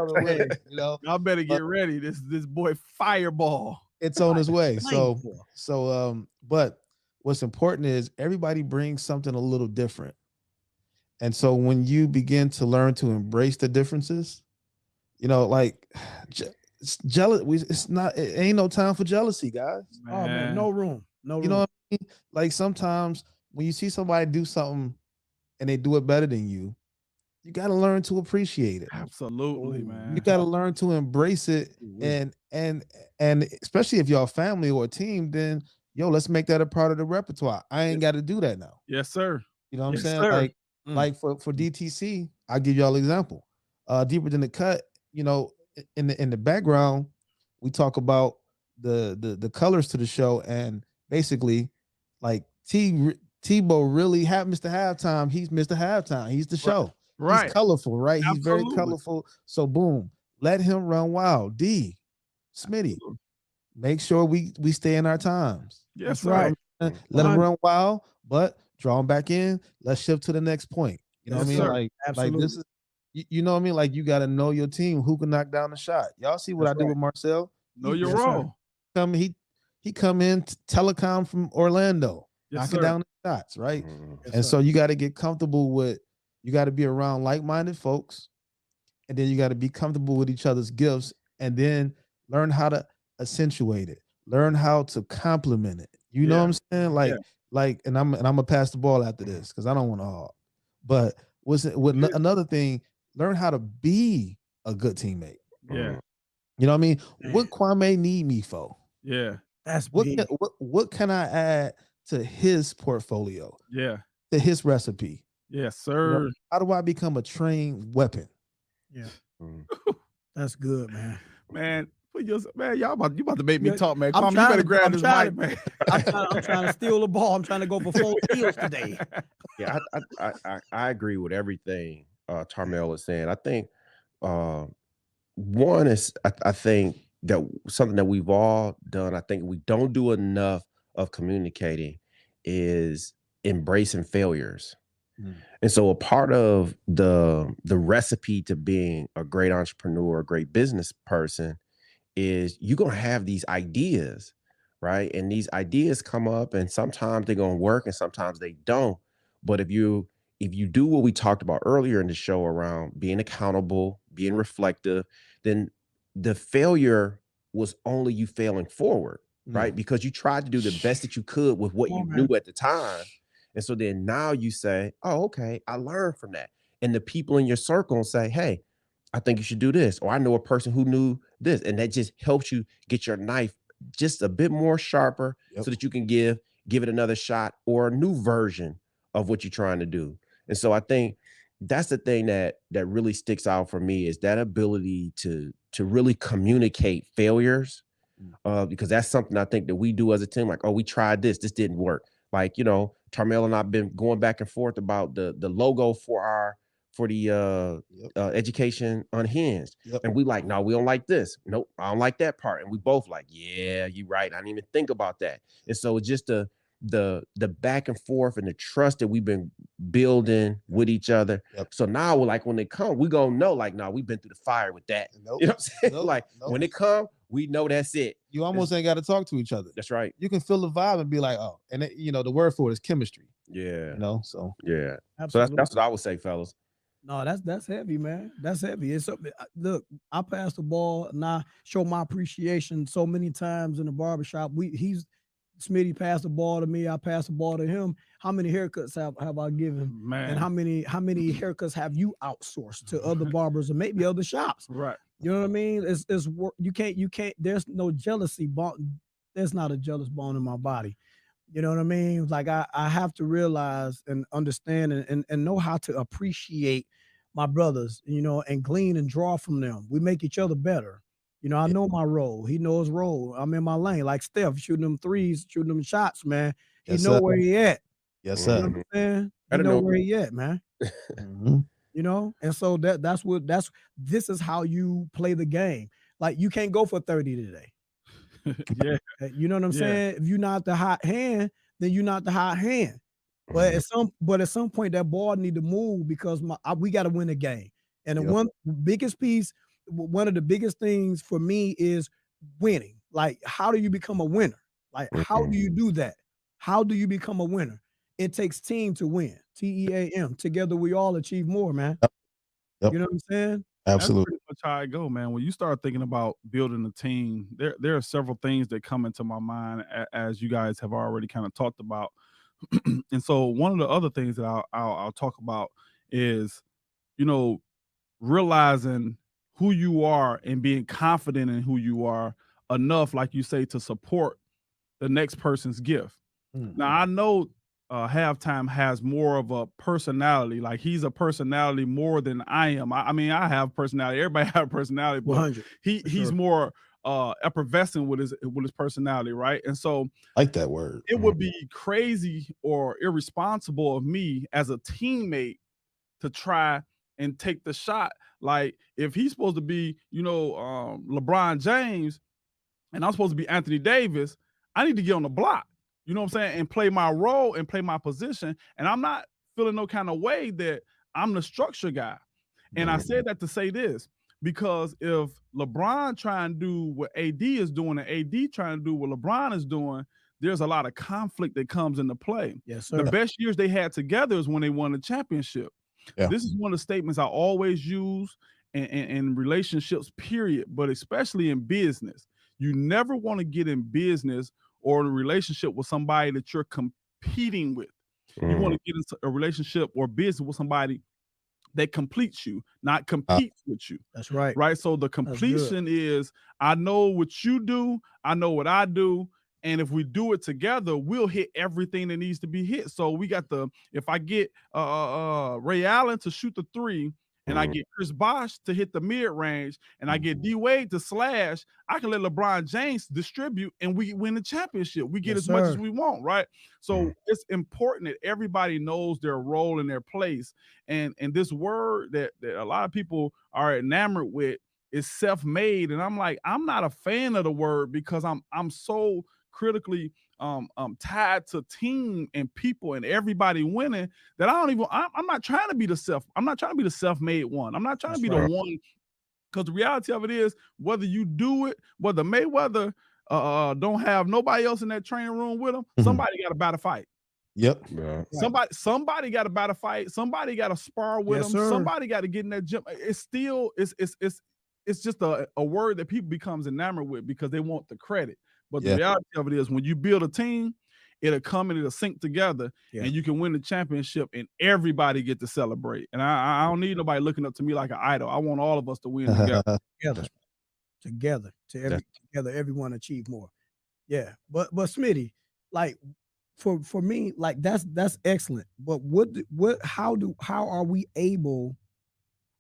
Y'all better get ready. This boy Fireball. It's on its way. Fine. But what's important is everybody brings something a little different. And so when you begin to learn to embrace the differences, like it ain't no time for jealousy, guys. Oh man, no room. No room. You know what I mean? Like sometimes when you see somebody do something and they do it better than you, you got to learn to appreciate it. Absolutely, man. You got to learn to embrace it, and especially if y'all a family or a team, then let's make that a part of the repertoire. I ain't got to do that now. Yes, sir. You know what I'm Yes, saying? sir. Like for DTC, I'll give y'all an example. Deeper Than the Cut, in the background, we talk about the colors to the show, and basically, like Tebow really happens to halftime. He's Mr. Halftime. He's the show. Right. He's colorful, right? Absolutely. He's very colorful. So boom, let him run wild. D, Smitty, make sure we stay in our times. Yes, That's right. Let him run wild, but draw him back in. Let's shift to the next point. You know Yes, what I mean? sir. Like this is, you know what I mean? Like you got to know your team, who can knock down the shot. Y'all see what I did with Marcel? Know your role. He come in telecom from Orlando, knocking down the shots, right? And so you got to get comfortable with. You got to be around like-minded folks, and then you got to be comfortable with each other's gifts, and then learn how to accentuate it, learn how to complement it. You know what I'm saying? And I'm gonna pass the ball after this because I don't want to hog. But another thing, learn how to be a good teammate. Yeah. You know what I mean? What Kwame need me for? Yeah. That's what can I add to his portfolio? Yeah. To his recipe? Yes, sir. How do I become a trained weapon? Yeah. That's good, man. Man, you about to make me talk, man. I'm Kwame, you better grab this mic, to, man. I'm trying to steal the ball. I'm trying to go for 4 steals today. Yeah, I agree with everything Tarmale is saying. I think one is I think that something that we've all done, I think we don't do enough of communicating, is embracing failures. And so a part of the recipe to being a great entrepreneur, a great business person, is you're going to have these ideas, right? And these ideas come up, and sometimes they're gonna work, and sometimes they don't. But if you do what we talked about earlier in the show around being accountable, being reflective, then the failure was only you failing forward, right? Because you tried to do the best that you could with what Come you on, knew man. at the time. And so then now you say, oh, okay, I learned from that. And the people in your circle say, hey, I think you should do this. Or I know a person who knew this. And that just helps you get your knife just a bit more sharper so that you can give it another shot or a new version of what you're trying to do. And so I think that's the thing that really sticks out for me is that ability to really communicate failures, because that's something I think that we do as a team. Like, oh, we tried this didn't work. Like, Tarmale and I've been going back and forth about the logo for the education unhinged. And we like, no, we don't like this. Nope, I don't like that part. And we both like, yeah, you're right. I didn't even think about that. And so it's just the back and forth and the trust that we've been building with each other. So now we're like, when they come, we gonna know, like, no, we've been through the fire with that. You know what I'm saying? Like when it come, we know that's it. You almost ain't got to talk to each other. That's right. You can feel the vibe and be like, oh, and the word for it is chemistry. Yeah. So yeah. Absolutely. So that's what I would say, fellas. No, that's heavy, man. That's heavy. It's something. Look, I pass the ball and I show my appreciation so many times in the barbershop. Smitty passed the ball to me. I passed the ball to him. How many haircuts have I given? Man. And how many haircuts have you outsourced to other barbers or maybe other shops? Right. You know what I mean? It's work. You can't. There's no jealousy bone. There's not a jealous bone in my body. You know what I mean? Like I have to realize and understand and know how to appreciate my brothers, and glean and draw from them. We make each other better. I know my role. He knows his role. I'm in my lane. Like Steph, shooting them threes, shooting them shots, man. He know where he at. Yes, You sir. know what I'm saying? He know where he at, man. And so this is how you play the game. Like you can't go for 30 today. Yeah. You know what I'm saying? If you're not the hot hand, then you're not the hot hand. But at some point that ball need to move because we got to win the game. And one of the biggest things for me is winning. Like, how do you become a winner? Like, how do you do that? How do you become a winner? It takes team to win. TEAM. Together we all achieve more, man. Yep. You know what I'm saying? Absolutely. That's pretty much how I go, man. When you start thinking about building a team, there are several things that come into my mind as you guys have already kind of talked about. And so one of the other things that I'll talk about is, realizing who you are and being confident in who you are enough, like you say, to support the next person's gift. Now, I know Halftime has more of a personality. Like he's a personality more than I am. I mean, I have personality. Everybody have personality, but 100. he's more effervescent with his personality, right? And so like that word. It would be crazy or irresponsible of me as a teammate to try and take the shot. Like if he's supposed to be, LeBron James and I'm supposed to be Anthony Davis, I need to get on the block, you know what I'm saying? And play my role and play my position. And I'm not feeling no kind of way that I'm the structure guy. And I said that to say this, because if LeBron trying to do what AD is doing and AD trying to do what LeBron is doing, there's a lot of conflict that comes into play. Yes, sir. The best years they had together is when they won the championship. Yeah. This is one of the statements I always use in relationships, period, but especially in business. You never want to get in business or in a relationship with somebody that you're competing with. You want to get into a relationship or business with somebody that completes you, not competes with you. That's right. Right. So the completion is, I know what you do, I know what I do. And if we do it together, we'll hit everything that needs to be hit. So we got if I get Ray Allen to shoot the three, and I get Chris Bosh to hit the mid-range, and I get D-Wade to slash, I can let LeBron James distribute, and we win the championship. We get as much as we want, right? So it's important that everybody knows their role and their place. And this word that a lot of people are enamored with is self-made. And I'm like, I'm not a fan of the word because I'm so critically tied to team and people and everybody winning that I'm not trying to be the self-made one. I'm not trying to be the one, because the reality of it is, whether you do it, whether Mayweather don't have nobody else in that training room with them, somebody got to battle fight. Yep. Yeah. Somebody got to battle fight. Somebody got to spar with them. sir. Somebody got to get in that gym. It's still it's just a word that people becomes enamored with because they want the credit. But the reality of it is, when you build a team, it'll come and it'll sync together, and you can win the championship, and everybody get to celebrate. And I don't need nobody looking up to me like an idol. I want all of us to win together. together, everyone achieve more. Yeah, but Smitty, like for me, like that's excellent. But how are we able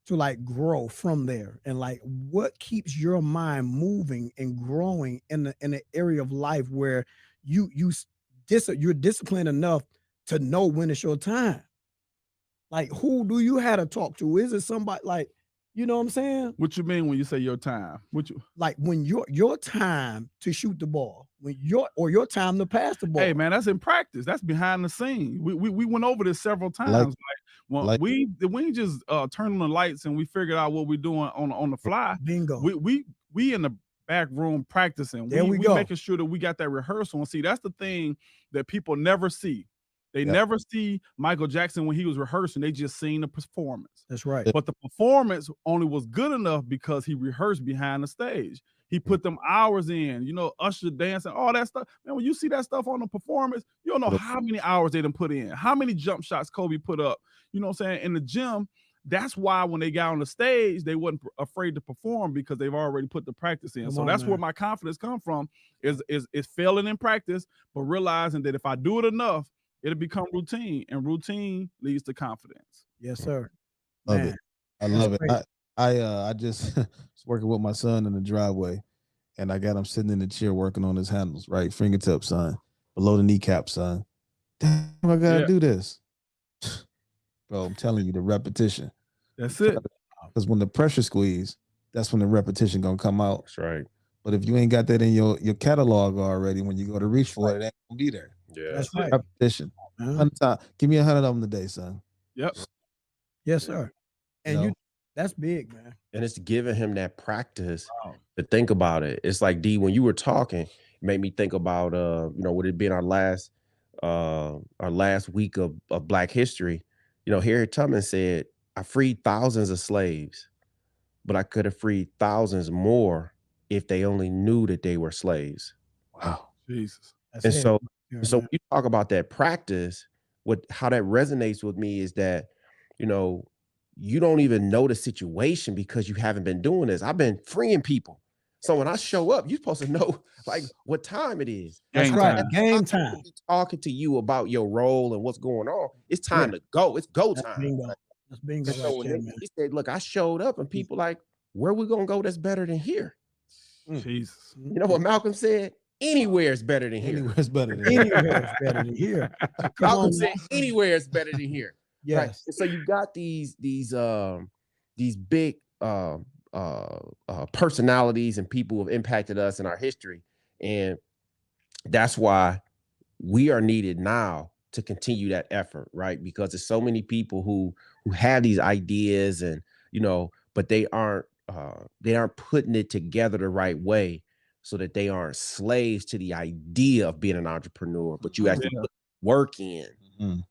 to like grow from there, and like what keeps your mind moving and growing in the area of life where you're disciplined enough to know when it's your time? Like, who do you have to talk to? Is it somebody like, you know what I'm saying? What you mean when you say your time? Like when your time to shoot the ball, your time to pass the ball. Hey man, that's in practice. That's behind the scene. We went over this several times. We ain't just turn on the lights and we figured out what we're doing on the fly. Bingo. We in the back room practicing. We making sure that we got that rehearsal. And see, that's the thing that people never see. They never see Michael Jackson when he was rehearsing. They just seen the performance. That's right. But the performance only was good enough because he rehearsed behind the stage. He put them hours in, Usher dancing, all that stuff. Man, when you see that stuff on the performance, you don't know how many hours they done put in, how many jump shots Kobe put up. You know what I'm saying? In the gym, that's why when they got on the stage, they wasn't afraid to perform because they've already put the practice in. That's where my confidence come from is failing in practice, but realizing that if I do it enough, it'll become routine, and routine leads to confidence. Yes, sir. Love it. I love it. I just was working with my son in the driveway, and I got him sitting in the chair working on his handles, right? Fingertip, son. Below the kneecap, son. Damn, I gotta do this. Bro, I'm telling you, the repetition. That's it. Because when the pressure squeeze, that's when the repetition gonna come out. That's right. But if you ain't got that in your catalog already, when you go to reach for it, it ain't gonna be there. Yeah, that's right. Repetition. 100 times. Give me 100 of them today, son. Yep. Yes, sir. And that's big, man. And it's giving him that practice to think about it. It's like, D, when you were talking, it made me think about would it been our last week of Black History. Harriet Tubman said, I freed thousands of slaves, but I could have freed thousands more if they only knew that they were slaves. Wow. Jesus. So when you talk about that practice, how that resonates with me is that, you don't even know the situation because you haven't been doing this. I've been freeing people. So when I show up, you're supposed to know like what time it is. That's right. Game time. Talking to you about your role and what's going on. It's time to go. It's go time. Bingo. That's bingo. So he said, look, I showed up and people like, where we going to go that's better than here? Jesus. You know what Malcolm said? Anywhere is better than here. Anywhere is better than here. Anywhere is better than here. Malcolm said anywhere is better than here. Yes. Right? And so you got these big personalities and people who have impacted us in our history. And that's why we are needed now to continue that effort, right? Because there's so many people who have these ideas and, but they aren't putting it together the right way so that they aren't slaves to the idea of being an entrepreneur, but you actually put work in,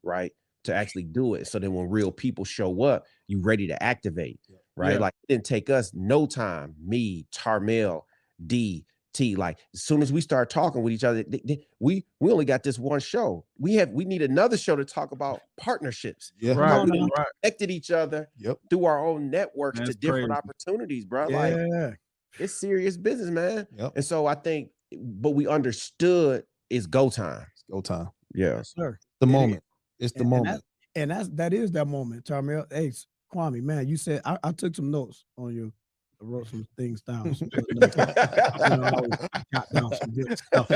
right? To actually do it. So then when real people show up, you ready to activate, right? Like it didn't take us no time, me, Tarmale, D, T, like as soon as we start talking with each other, we only got this one show. We need another show to talk about partnerships. Yeah. Right. We connected each other through our own networks to different opportunities, bro. Yeah. Like it's serious business, man. Yep. And so I think, but we understood it's go time. It's go time. Yeah. Yes, sir. The moment. It's the moment. That is that moment, Tarmale. Hey, Kwame, man, you said I took some notes on you. I wrote some things down. I always jot down some good stuff.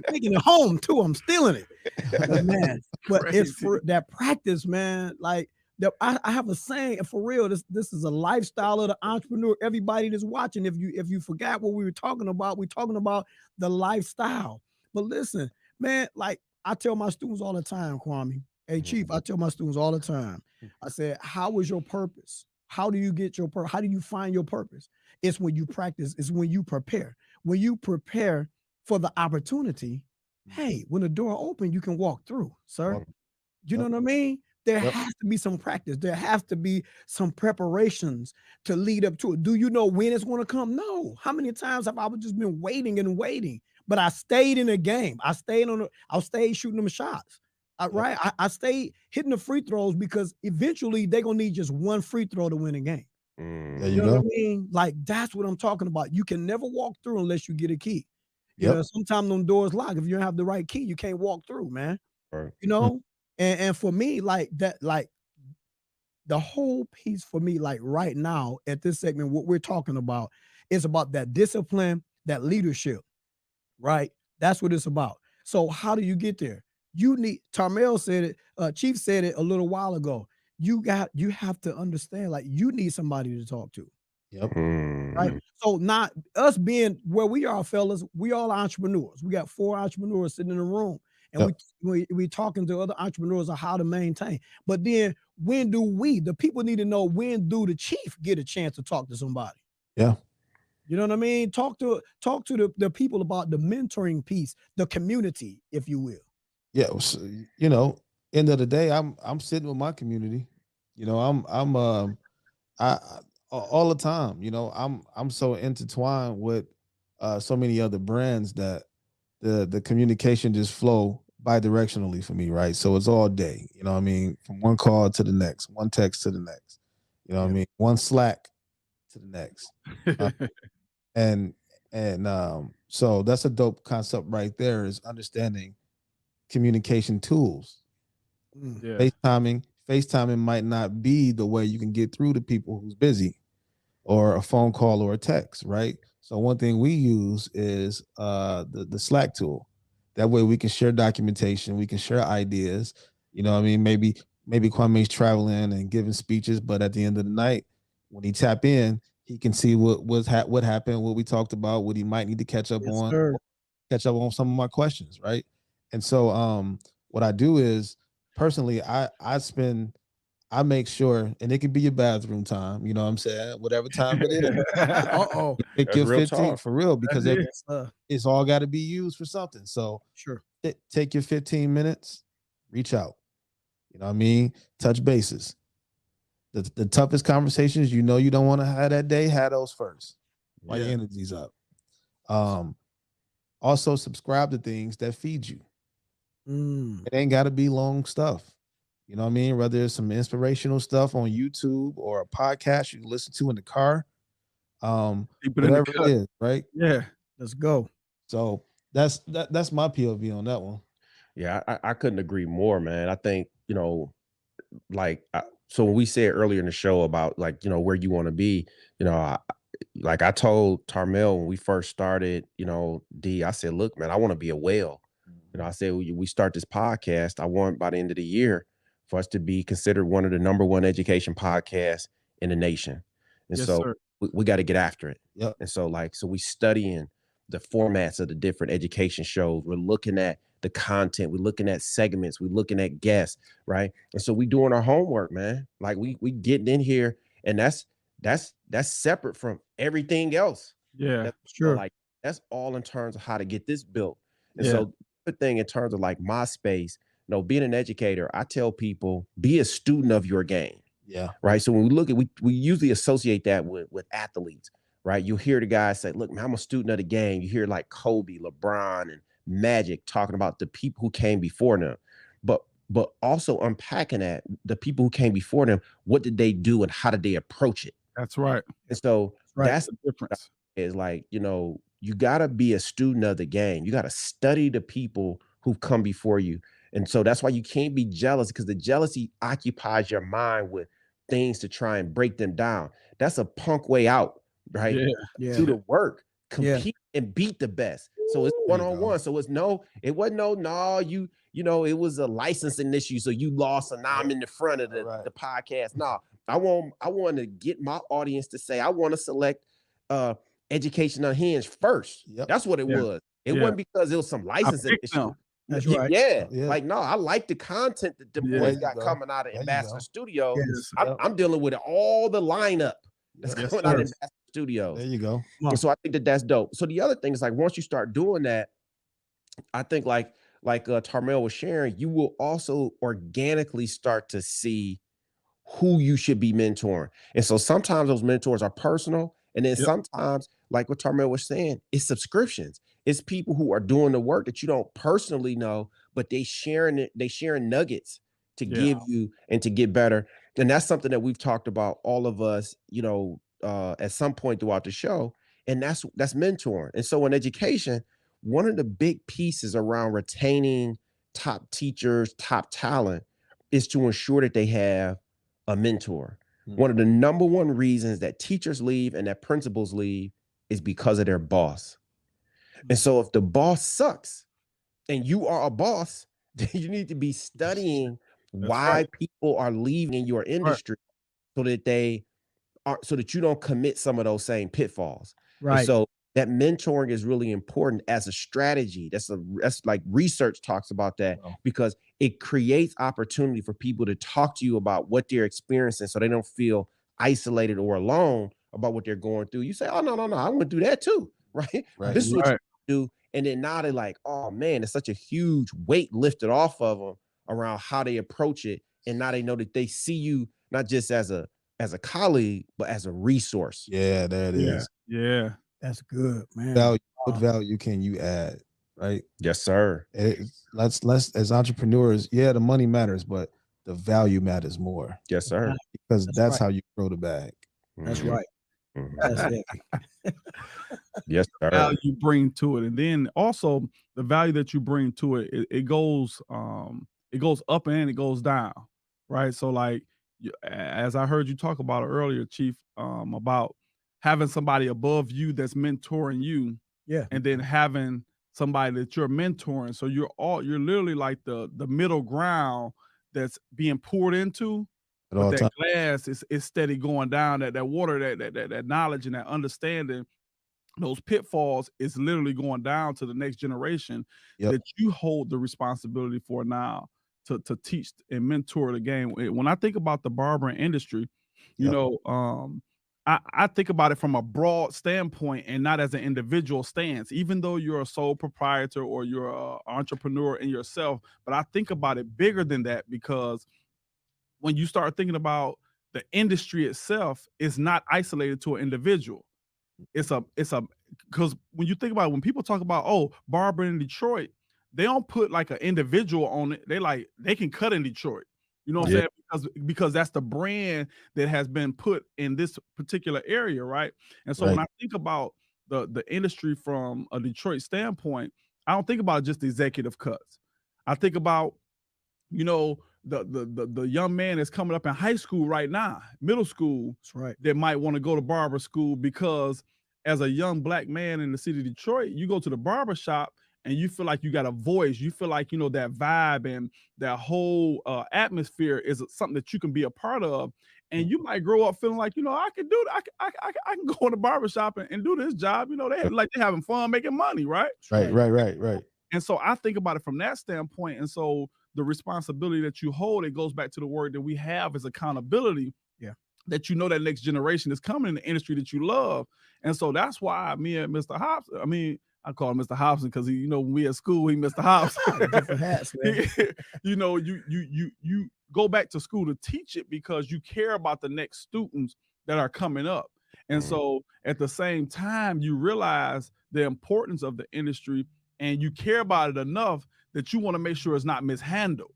Taking it home too. I'm stealing it, but it's for that practice, man. Like I have a saying, and for real, this is a lifestyle of the entrepreneur. Everybody that's watching, if you forgot what we were talking about, we're talking about the lifestyle. But listen, man, like I tell my students all the time, Kwame. Hey, Chief, I tell my students all the time, I said, how is your purpose? How do you get your purpose? How do you find your purpose? It's when you practice. It's when you prepare. When you prepare for the opportunity. Hey, when the door open, you can walk through, sir. Yep. You know what I mean? There Yep. has to be some practice. There has to be some preparations to lead up to it. Do you know when it's going to come? No. How many times have I just been waiting and waiting? But I stayed in the game. I stayed shooting them shots. Right? I stayed hitting the free throws because eventually they're gonna need just one free throw to win a game. There You you know what go. I mean? Like that's what I'm talking about. You can never walk through unless you get a key. You Yep. know, sometimes them doors lock. If you don't have the right key, you can't walk through, man. Right. You know, and for me, like that, like the whole piece for me, like right now at this segment, what we're talking about is about that discipline, that leadership, right? That's what it's about. So how do you get there? You need, Tarmale said it, Chief said it a little while ago. You have to understand, like you need somebody to talk to. Yep. Right. So not us being where we are, fellas, we all entrepreneurs. We got 4 entrepreneurs sitting in a room and we talking to other entrepreneurs on how to maintain. But then when do the people need to know, when do the chief get a chance to talk to somebody? Yeah. You know what I mean? Talk to the people about the mentoring piece, the community, if you will. Yeah. So, you know, end of the day, I'm sitting with my community. You know, I all the time, you know, I'm so intertwined with so many other brands that the communication just flow bi-directionally for me, right? So it's all day, you know what I mean? From one call to the next, one text to the next, you know what I mean? One Slack to the next. And so that's a dope concept right there, is understanding communication tools. FaceTiming might not be the way you can get through to people who's busy, or a phone call or a text, right? So one thing we use is the Slack tool. That way we can share documentation, we can share ideas. You know what I mean? Maybe Kwame's traveling and giving speeches, but at the end of the night, when he tap in, he can see what happened, what we talked about, what he might need to catch up on some of my questions, right? And so what I do is, personally, I make sure, and it could be your bathroom time, you know what I'm saying? Whatever time it is. Pick your 15 for real, because it's all got to be used for something. So sure, take your 15 minutes, reach out. You know what I mean? Touch bases. The toughest conversations you don't want to have that day, have those first while your energy's up. Also subscribe to things that feed you. It ain't got to be long stuff. You know what I mean? Whether it's some inspirational stuff on YouTube or a podcast you listen to in the car, whatever it is, right? Yeah, let's go. So that's my POV on that one. Yeah, I couldn't agree more, man. I think, you know, like, so when we said earlier in the show about, like, you know, where you want to be, you know, like I told Tarmale when we first started, you know, I said, look, man, I want to be a whale. You know, I said, we start this podcast, I want by the end of the year for us to be considered one of the #1 education podcasts in the nation. And so we got to get after it. Yep. And so we studying the formats of the different education shows. We're looking at the content. We're looking at segments. We're looking at guests, right? And so we doing our homework, man. Like we getting in here, and that's separate from everything else. Yeah, that's sure. Like that's all in terms of how to get this built. And so the thing in terms of like my space, you know, being an educator, I tell people, be a student of your game. Yeah. Right. So when we look at, we usually associate that with athletes, right? You hear the guys say, look, man, I'm a student of the game. You hear like Kobe, LeBron, and Magic talking about the people who came before them, but also unpacking that the people who came before them, what did they do and how did they approach it? That's right. And so that's the difference. Is like, you know, you got to be a student of the game. You got to study the people who've come before you. And so that's why you can't be jealous, because the jealousy occupies your mind with things to try and break them down. That's a punk way out, right? Yeah. Do the work, compete and beat the best. So it's one-on-one. So it wasn't you know, it was a licensing issue. So you lost, and now I'm in the front of the podcast. No, I want to get my audience to say, I want to select Education Unhinged first. That's what it was. It wasn't because it was some licensing issue. That's right. Yeah. Like, no, I like the content that the boys got coming out of Ambassador Studio. I'm dealing with all the lineup that's coming out of Ambassador Studios. There you go. And so I think that's dope. So the other thing is, like, once you start doing that, I think like Tarmale was sharing, you will also organically start to see who you should be mentoring. And so sometimes those mentors are personal. And then Yep. sometimes, like what Tarmel was saying, it's subscriptions. It's people who are doing the work that you don't personally know, but they sharing nuggets to Yeah. give you and to get better. And that's something that we've talked about, all of us, at some point throughout the show. And that's mentoring. And so in education, one of the big pieces around retaining top teachers, top talent is to ensure that they have a mentor. One of the number one reasons that teachers leave and that principals leave is because of their boss. And so if the boss sucks and you are a boss, then you need to be studying That's why right. people are leaving in your industry so that you don't commit some of those same pitfalls. And Right. so that mentoring is really important as a strategy. That's like research talks about that, because it creates opportunity for people to talk to you about what they're experiencing so they don't feel isolated or alone about what they're going through. You say, oh, no, I want to do that too. Right. Right. This is what Right. you do. And then now they're like, oh man, it's such a huge weight lifted off of them around how they approach it. And now they know that they see you not just as a colleague, but as a resource. Yeah, there it is. Yeah. That's good, man. What value can you add? Right. Yes, sir. Let's as entrepreneurs, yeah, the money matters, but the value matters more. Yes, sir. Because that's right. how you grow the bag. That's Mhm. right. Mhm. That's it. Yes, sir. Value you bring to it, and then also the value that you bring to it, it goes up and it goes down, right? So like as I heard you talk about it earlier, Chief, about having somebody above you that's mentoring you, Yeah. and then having somebody that you're mentoring. So you're literally like the middle ground that's being poured into, At but all that times. glass is steady going down. That water, that knowledge and that understanding, those pitfalls is literally going down to the next generation Yep. that you hold the responsibility for now to teach and mentor the game. When I think about the barbering industry, Yep. I think about it from a broad standpoint and not as an individual stance, even though you're a sole proprietor or you're an entrepreneur in yourself. But I think about it bigger than that, because when you start thinking about the industry itself, it's not isolated to an individual. It's because when you think about it, when people talk about, oh, barber in Detroit, they don't put like an individual on it. They can cut in Detroit. You know what I'm saying? Because that's the brand that has been put in this particular area, right? And so when I think about the industry from a Detroit standpoint, I don't think about just executive cuts. I think about, the young man that's coming up in high school right now, middle school, That's right. that might want to go to barber school, because as a young black man in the city of Detroit, you go to the barber shop and you feel like you got a voice. You feel like, that vibe and that whole atmosphere is something that you can be a part of. And you might grow up feeling like, I can do that. I can go in the barber shop and do this job. They're having fun making money, right? Right. And so I think about it from that standpoint. And so the responsibility that you hold, it goes back to the word that we have is accountability. Yeah. That that next generation is coming in the industry that you love. And so that's why me and Mr. Hobson, I call him Mr. Hobson because when we at school, he Mr. Hobson. Different hats, man. You go back to school to teach it because you care about the next students that are coming up. And so at the same time, you realize the importance of the industry and you care about it enough that you want to make sure it's not mishandled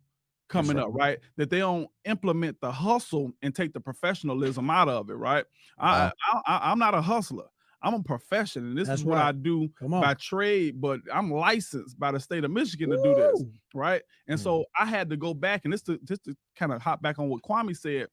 coming up, right? That they don't implement the hustle and take the professionalism out of it, right? I'm not a hustler. I'm a profession, and this is what I do by trade, but I'm licensed by the state of Michigan to do this, right? And so I had to go back, and just to kind of hop back on what Kwame said,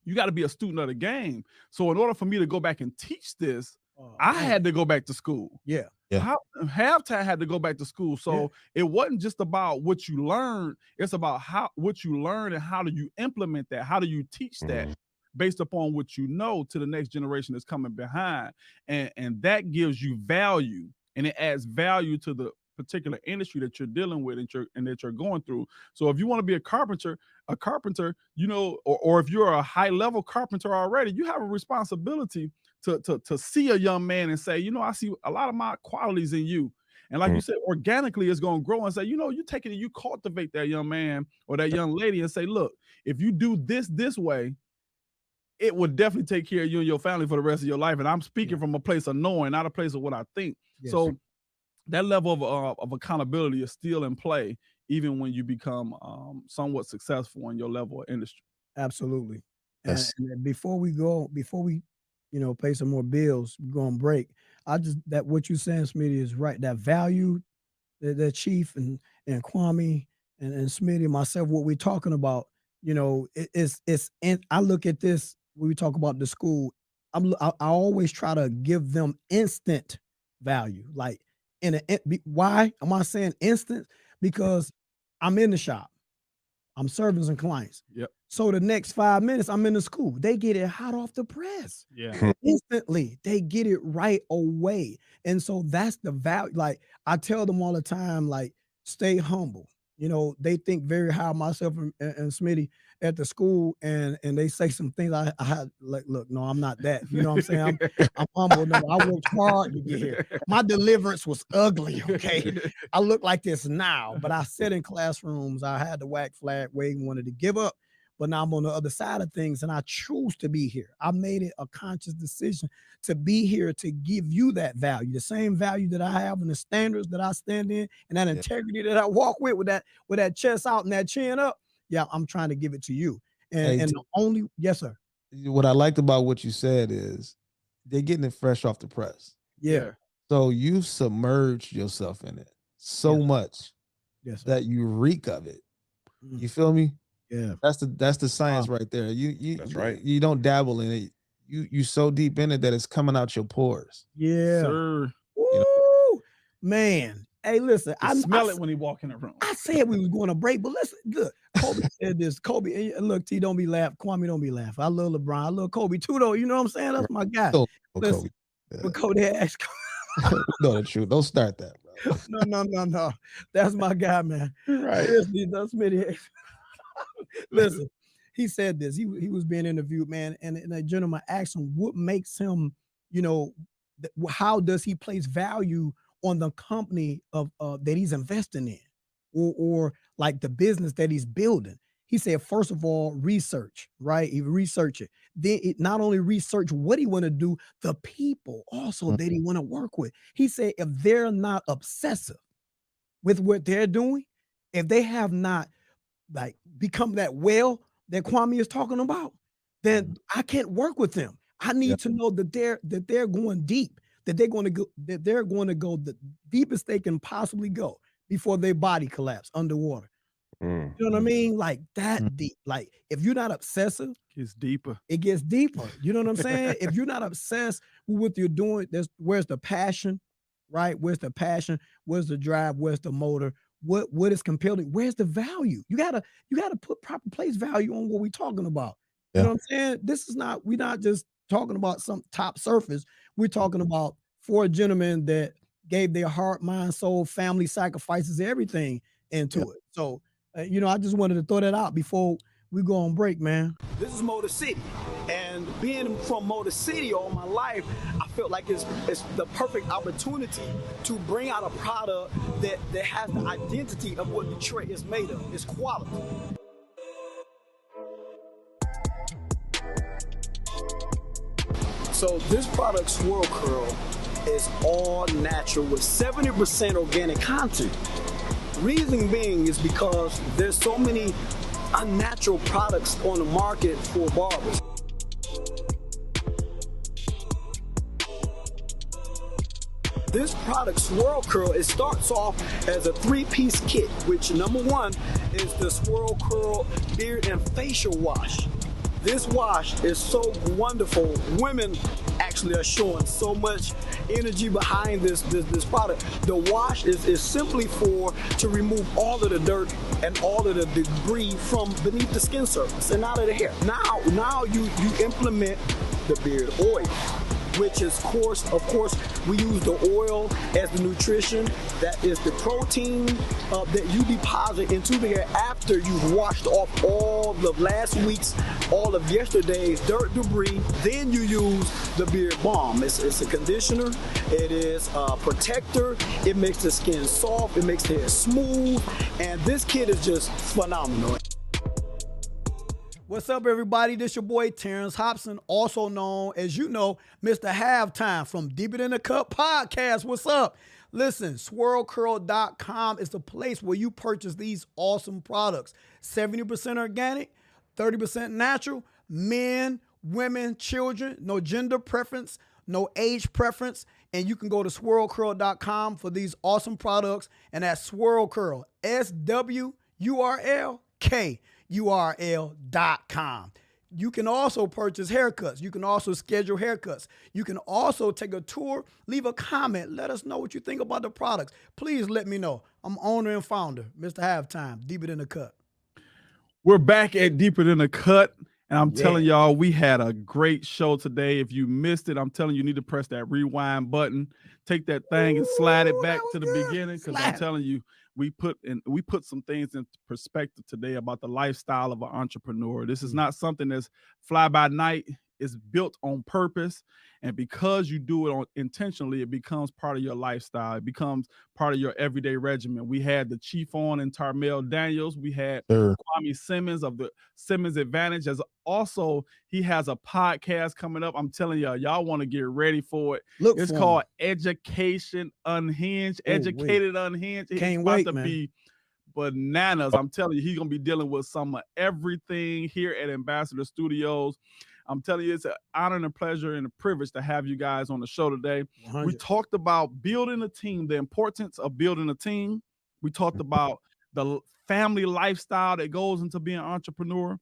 you got to be a student of the game. So in order for me to go back and teach this, I had to go back to school. Yeah. Halftime had to go back to school. So it wasn't just about what you learned. It's about what you learn and how do you implement that? How do you teach that based upon what you know to the next generation that's coming behind? And that gives you value, and it adds value to the particular industry that you're dealing with and that you're going through. So if you want to be a carpenter, or if you're a high level carpenter already, you have a responsibility to see a young man and say, I see a lot of my qualities in you. And like you said, organically it's going to grow and say, you know, you take it and you cultivate that young man or that young lady and say, look, if you do this way, it would definitely take care of you and your family for the rest of your life. And I'm speaking from a place of knowing, not a place of what I think. Yes. So that level of accountability is still in play, even when you become somewhat successful in your level of industry. Absolutely. Yes. And before we, you know, pay some more bills, we're going to break. That what you're saying, Smitty, is right. That value, that Chief and Kwame and Smitty and myself, what we're talking about, you know, I look at this when we talk about the school. I always try to give them instant value. Like why am I saying instant? Because I'm in the shop. I'm serving some clients. Yep. So the next 5 minutes, I'm in the school. They get it hot off the press. Yeah. Instantly. They get it right away. And so that's the value. Like I tell them all the time, like, stay humble. You know, they think very high of myself and Smitty at the school, and they say some things I had like, look, no, I'm not that. You know what I'm saying? I'm humble. No, I worked hard to get here. My deliverance was ugly, okay? I look like this now, but I sat in classrooms. I had the whack flag waving, wanted to give up, but now I'm on the other side of things, and I choose to be here. I made it a conscious decision to be here to give you that value, the same value that I have and the standards that I stand in and that integrity that I walk with that chest out and that chin up. Yeah, I'm trying to give it to you. And the only, yes, sir. What I liked about what you said is they're getting it fresh off the press. Yeah. So you submerged yourself in it so much that you reek of it. You feel me? Yeah. That's the science right there. That's right. You don't dabble in it. You so deep in it that it's coming out your pores. Yeah. Sir. Woo, man. Hey, listen, I smell it when he walk in the room. I said we was going to break, but listen, look, Kobe said this. Kobe, look, T, don't be laughing. Kwame, don't be laughing. I love LeBron. I love Kobe too, though. You know what I'm saying? That's my guy. Listen, but Kobe asked. No, the truth. Don't start that, bro. No. That's my guy, man. Right. Listen, he said this. He was being interviewed, man, and a gentleman asked him what makes him, you know, how does he place value on the company of that he's investing in, or like the business that he's building. He said, first of all, research, right? He research it. Then not only research what he want to do, the people also that he want to work with. He said, if they're not obsessive with what they're doing, if they have not like become that well that Kwame is talking about, then I can't work with them. I need to know that they're going deep, that they're going to go the deepest they can possibly go before their body collapse underwater. You know what I mean? Like that deep. Like if you're not obsessive, it gets deeper. You know what I'm saying? If you're not obsessed with what you're doing, where's the passion, right? Where's the passion? Where's the drive? Where's the motor? What is compelling? Where's the value? You gotta put proper place value on what we're talking about. You know what I'm saying? We're not just talking about some top surface. We're talking about 4 gentlemen that gave their heart, mind, soul, family, sacrifices, everything into it. So, you know, I just wanted to throw that out before we go on break, man. This is Motor City, and being from Motor City all my life, I felt like it's the perfect opportunity to bring out a product that has the identity of what Detroit is made of. It's quality. So this product, Swirl Curl, is all natural with 70% organic content. Reason being is because there's so many unnatural products on the market for barbers. This product, Swirl Curl, it starts off as a 3-piece kit, which number 1 is the Swirl Curl Beard and Facial Wash. This wash is so wonderful. Women actually are showing so much energy behind this product. The wash is simply to remove all of the dirt and all of the debris from beneath the skin surface and out of the hair. Now you implement the beard oil. which is of course, we use the oil as the nutrition. That is the protein that you deposit into the hair after you've washed off all of last week's, all of yesterday's dirt debris. Then you use the beard balm. It's a conditioner. It is a protector. It makes the skin soft. It makes the hair smooth. And this kit is just phenomenal. What's up, everybody? This your boy Terrence Hobson, also known as, Mr. Halftime from Deeper Than the Cut podcast. What's up? Listen, swirlcurl.com is the place where you purchase these awesome products. 70% organic, 30% natural, men, women, children, no gender preference, no age preference. And you can go to swirlcurl.com for these awesome products. And that's Swirl Curl, SWRLKURL.com. You can also purchase haircuts. You can also schedule haircuts. You can also take a tour, leave a comment. Let us know what you think about the products. Please let me know. I'm owner and founder, Mr. Halftime, Deeper Than the Cut. We're back at Deeper Than the Cut. And I'm telling y'all, we had a great show today. If you missed it, I'm telling you, you need to press that rewind button. Take that thing and slide it back to the beginning, because I'm telling you, we put some things in perspective today about the lifestyle of an entrepreneur. This is not something that's fly by night. It's built on purpose. And because you do it intentionally, it becomes part of your lifestyle. It becomes part of your everyday regimen. We had the chief on in Tarmale Daniels. We had Kwame Simmons of the Simmons Advantage. As also, he has a podcast coming up. I'm telling y'all want to get ready for it. It's called Education Unhinged. Educated Unhinged. Can't wait, to be bananas. I'm telling you, he's going to be dealing with some of everything here at Ambassador Studios. I'm telling you, it's an honor and a pleasure and a privilege to have you guys on the show today. 100. We talked about building a team, the importance of building a team. We talked about the family lifestyle that goes into being an entrepreneur.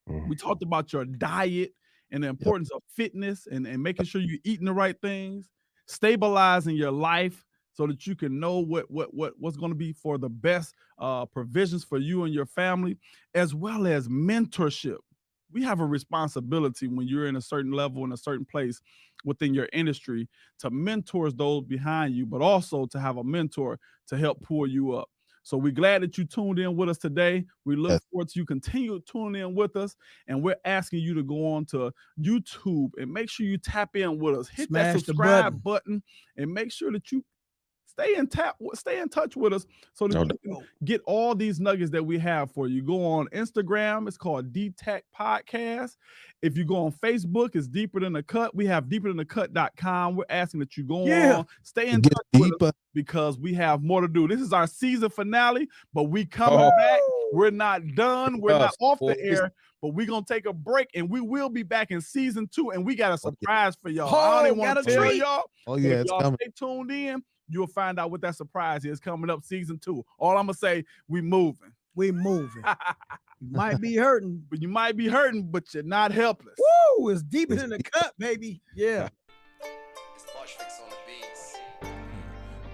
We talked about your diet and the importance of fitness and making sure you're eating the right things, stabilizing your life so that you can know what's going to be for the best provisions for you and your family, as well as mentorship. We have a responsibility when you're in a certain level, in a certain place within your industry, to mentor those behind you, but also to have a mentor to help pull you up. So we're glad that you tuned in with us today. We look forward to you continue tuning in with us. And we're asking you to go on to YouTube and make sure you tap in with us. Hit that subscribe button and make sure that you stay in touch with us so that you can get all these nuggets that we have for you. Go on Instagram. It's called DTech Podcast. If you go on Facebook, it's Deeper Than the Cut. We have deeperthanthecut.com. We're asking that you go on, stay in touch with us, because we have more to do. This is our season finale, but we coming back. We're not done. We're not off the air, but we're going to take a break, and we will be back in season 2, and we got a surprise for y'all. I don't even want to tell y'all. It's y'all coming. Stay tuned in. You'll find out what that surprise is coming up season 2. All I'm going to say, we moving. We moving. You might be hurting. But you might be hurting, but you're not helpless. Woo! It's Deeper Than the Cut, baby. Yeah. It's Bush Fix on the beats.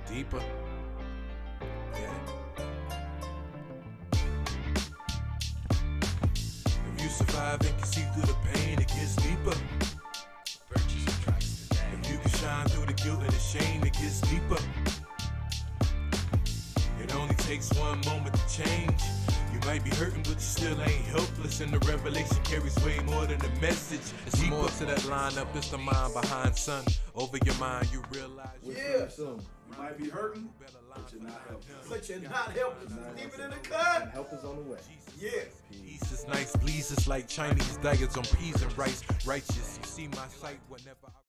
Deeper. Yeah. If you survive and can see through the pain, it gets deeper. Purchase your tracks today. If you can shine through the guilt and the shame, it gets deeper. It only takes one moment to change. You might be hurting, but you still ain't helpless. And the revelation carries way more than the message. It's more to that lineup. It's the mind behind, son. Over your mind, you realize. You might be hurting, but you're not helpless. But you're not helpless. Deeper Than the Cut. Help is on the way. Yeah. Peace is nice, bleeds us like Chinese daggers on peas and rice. Righteous, you see my sight whenever I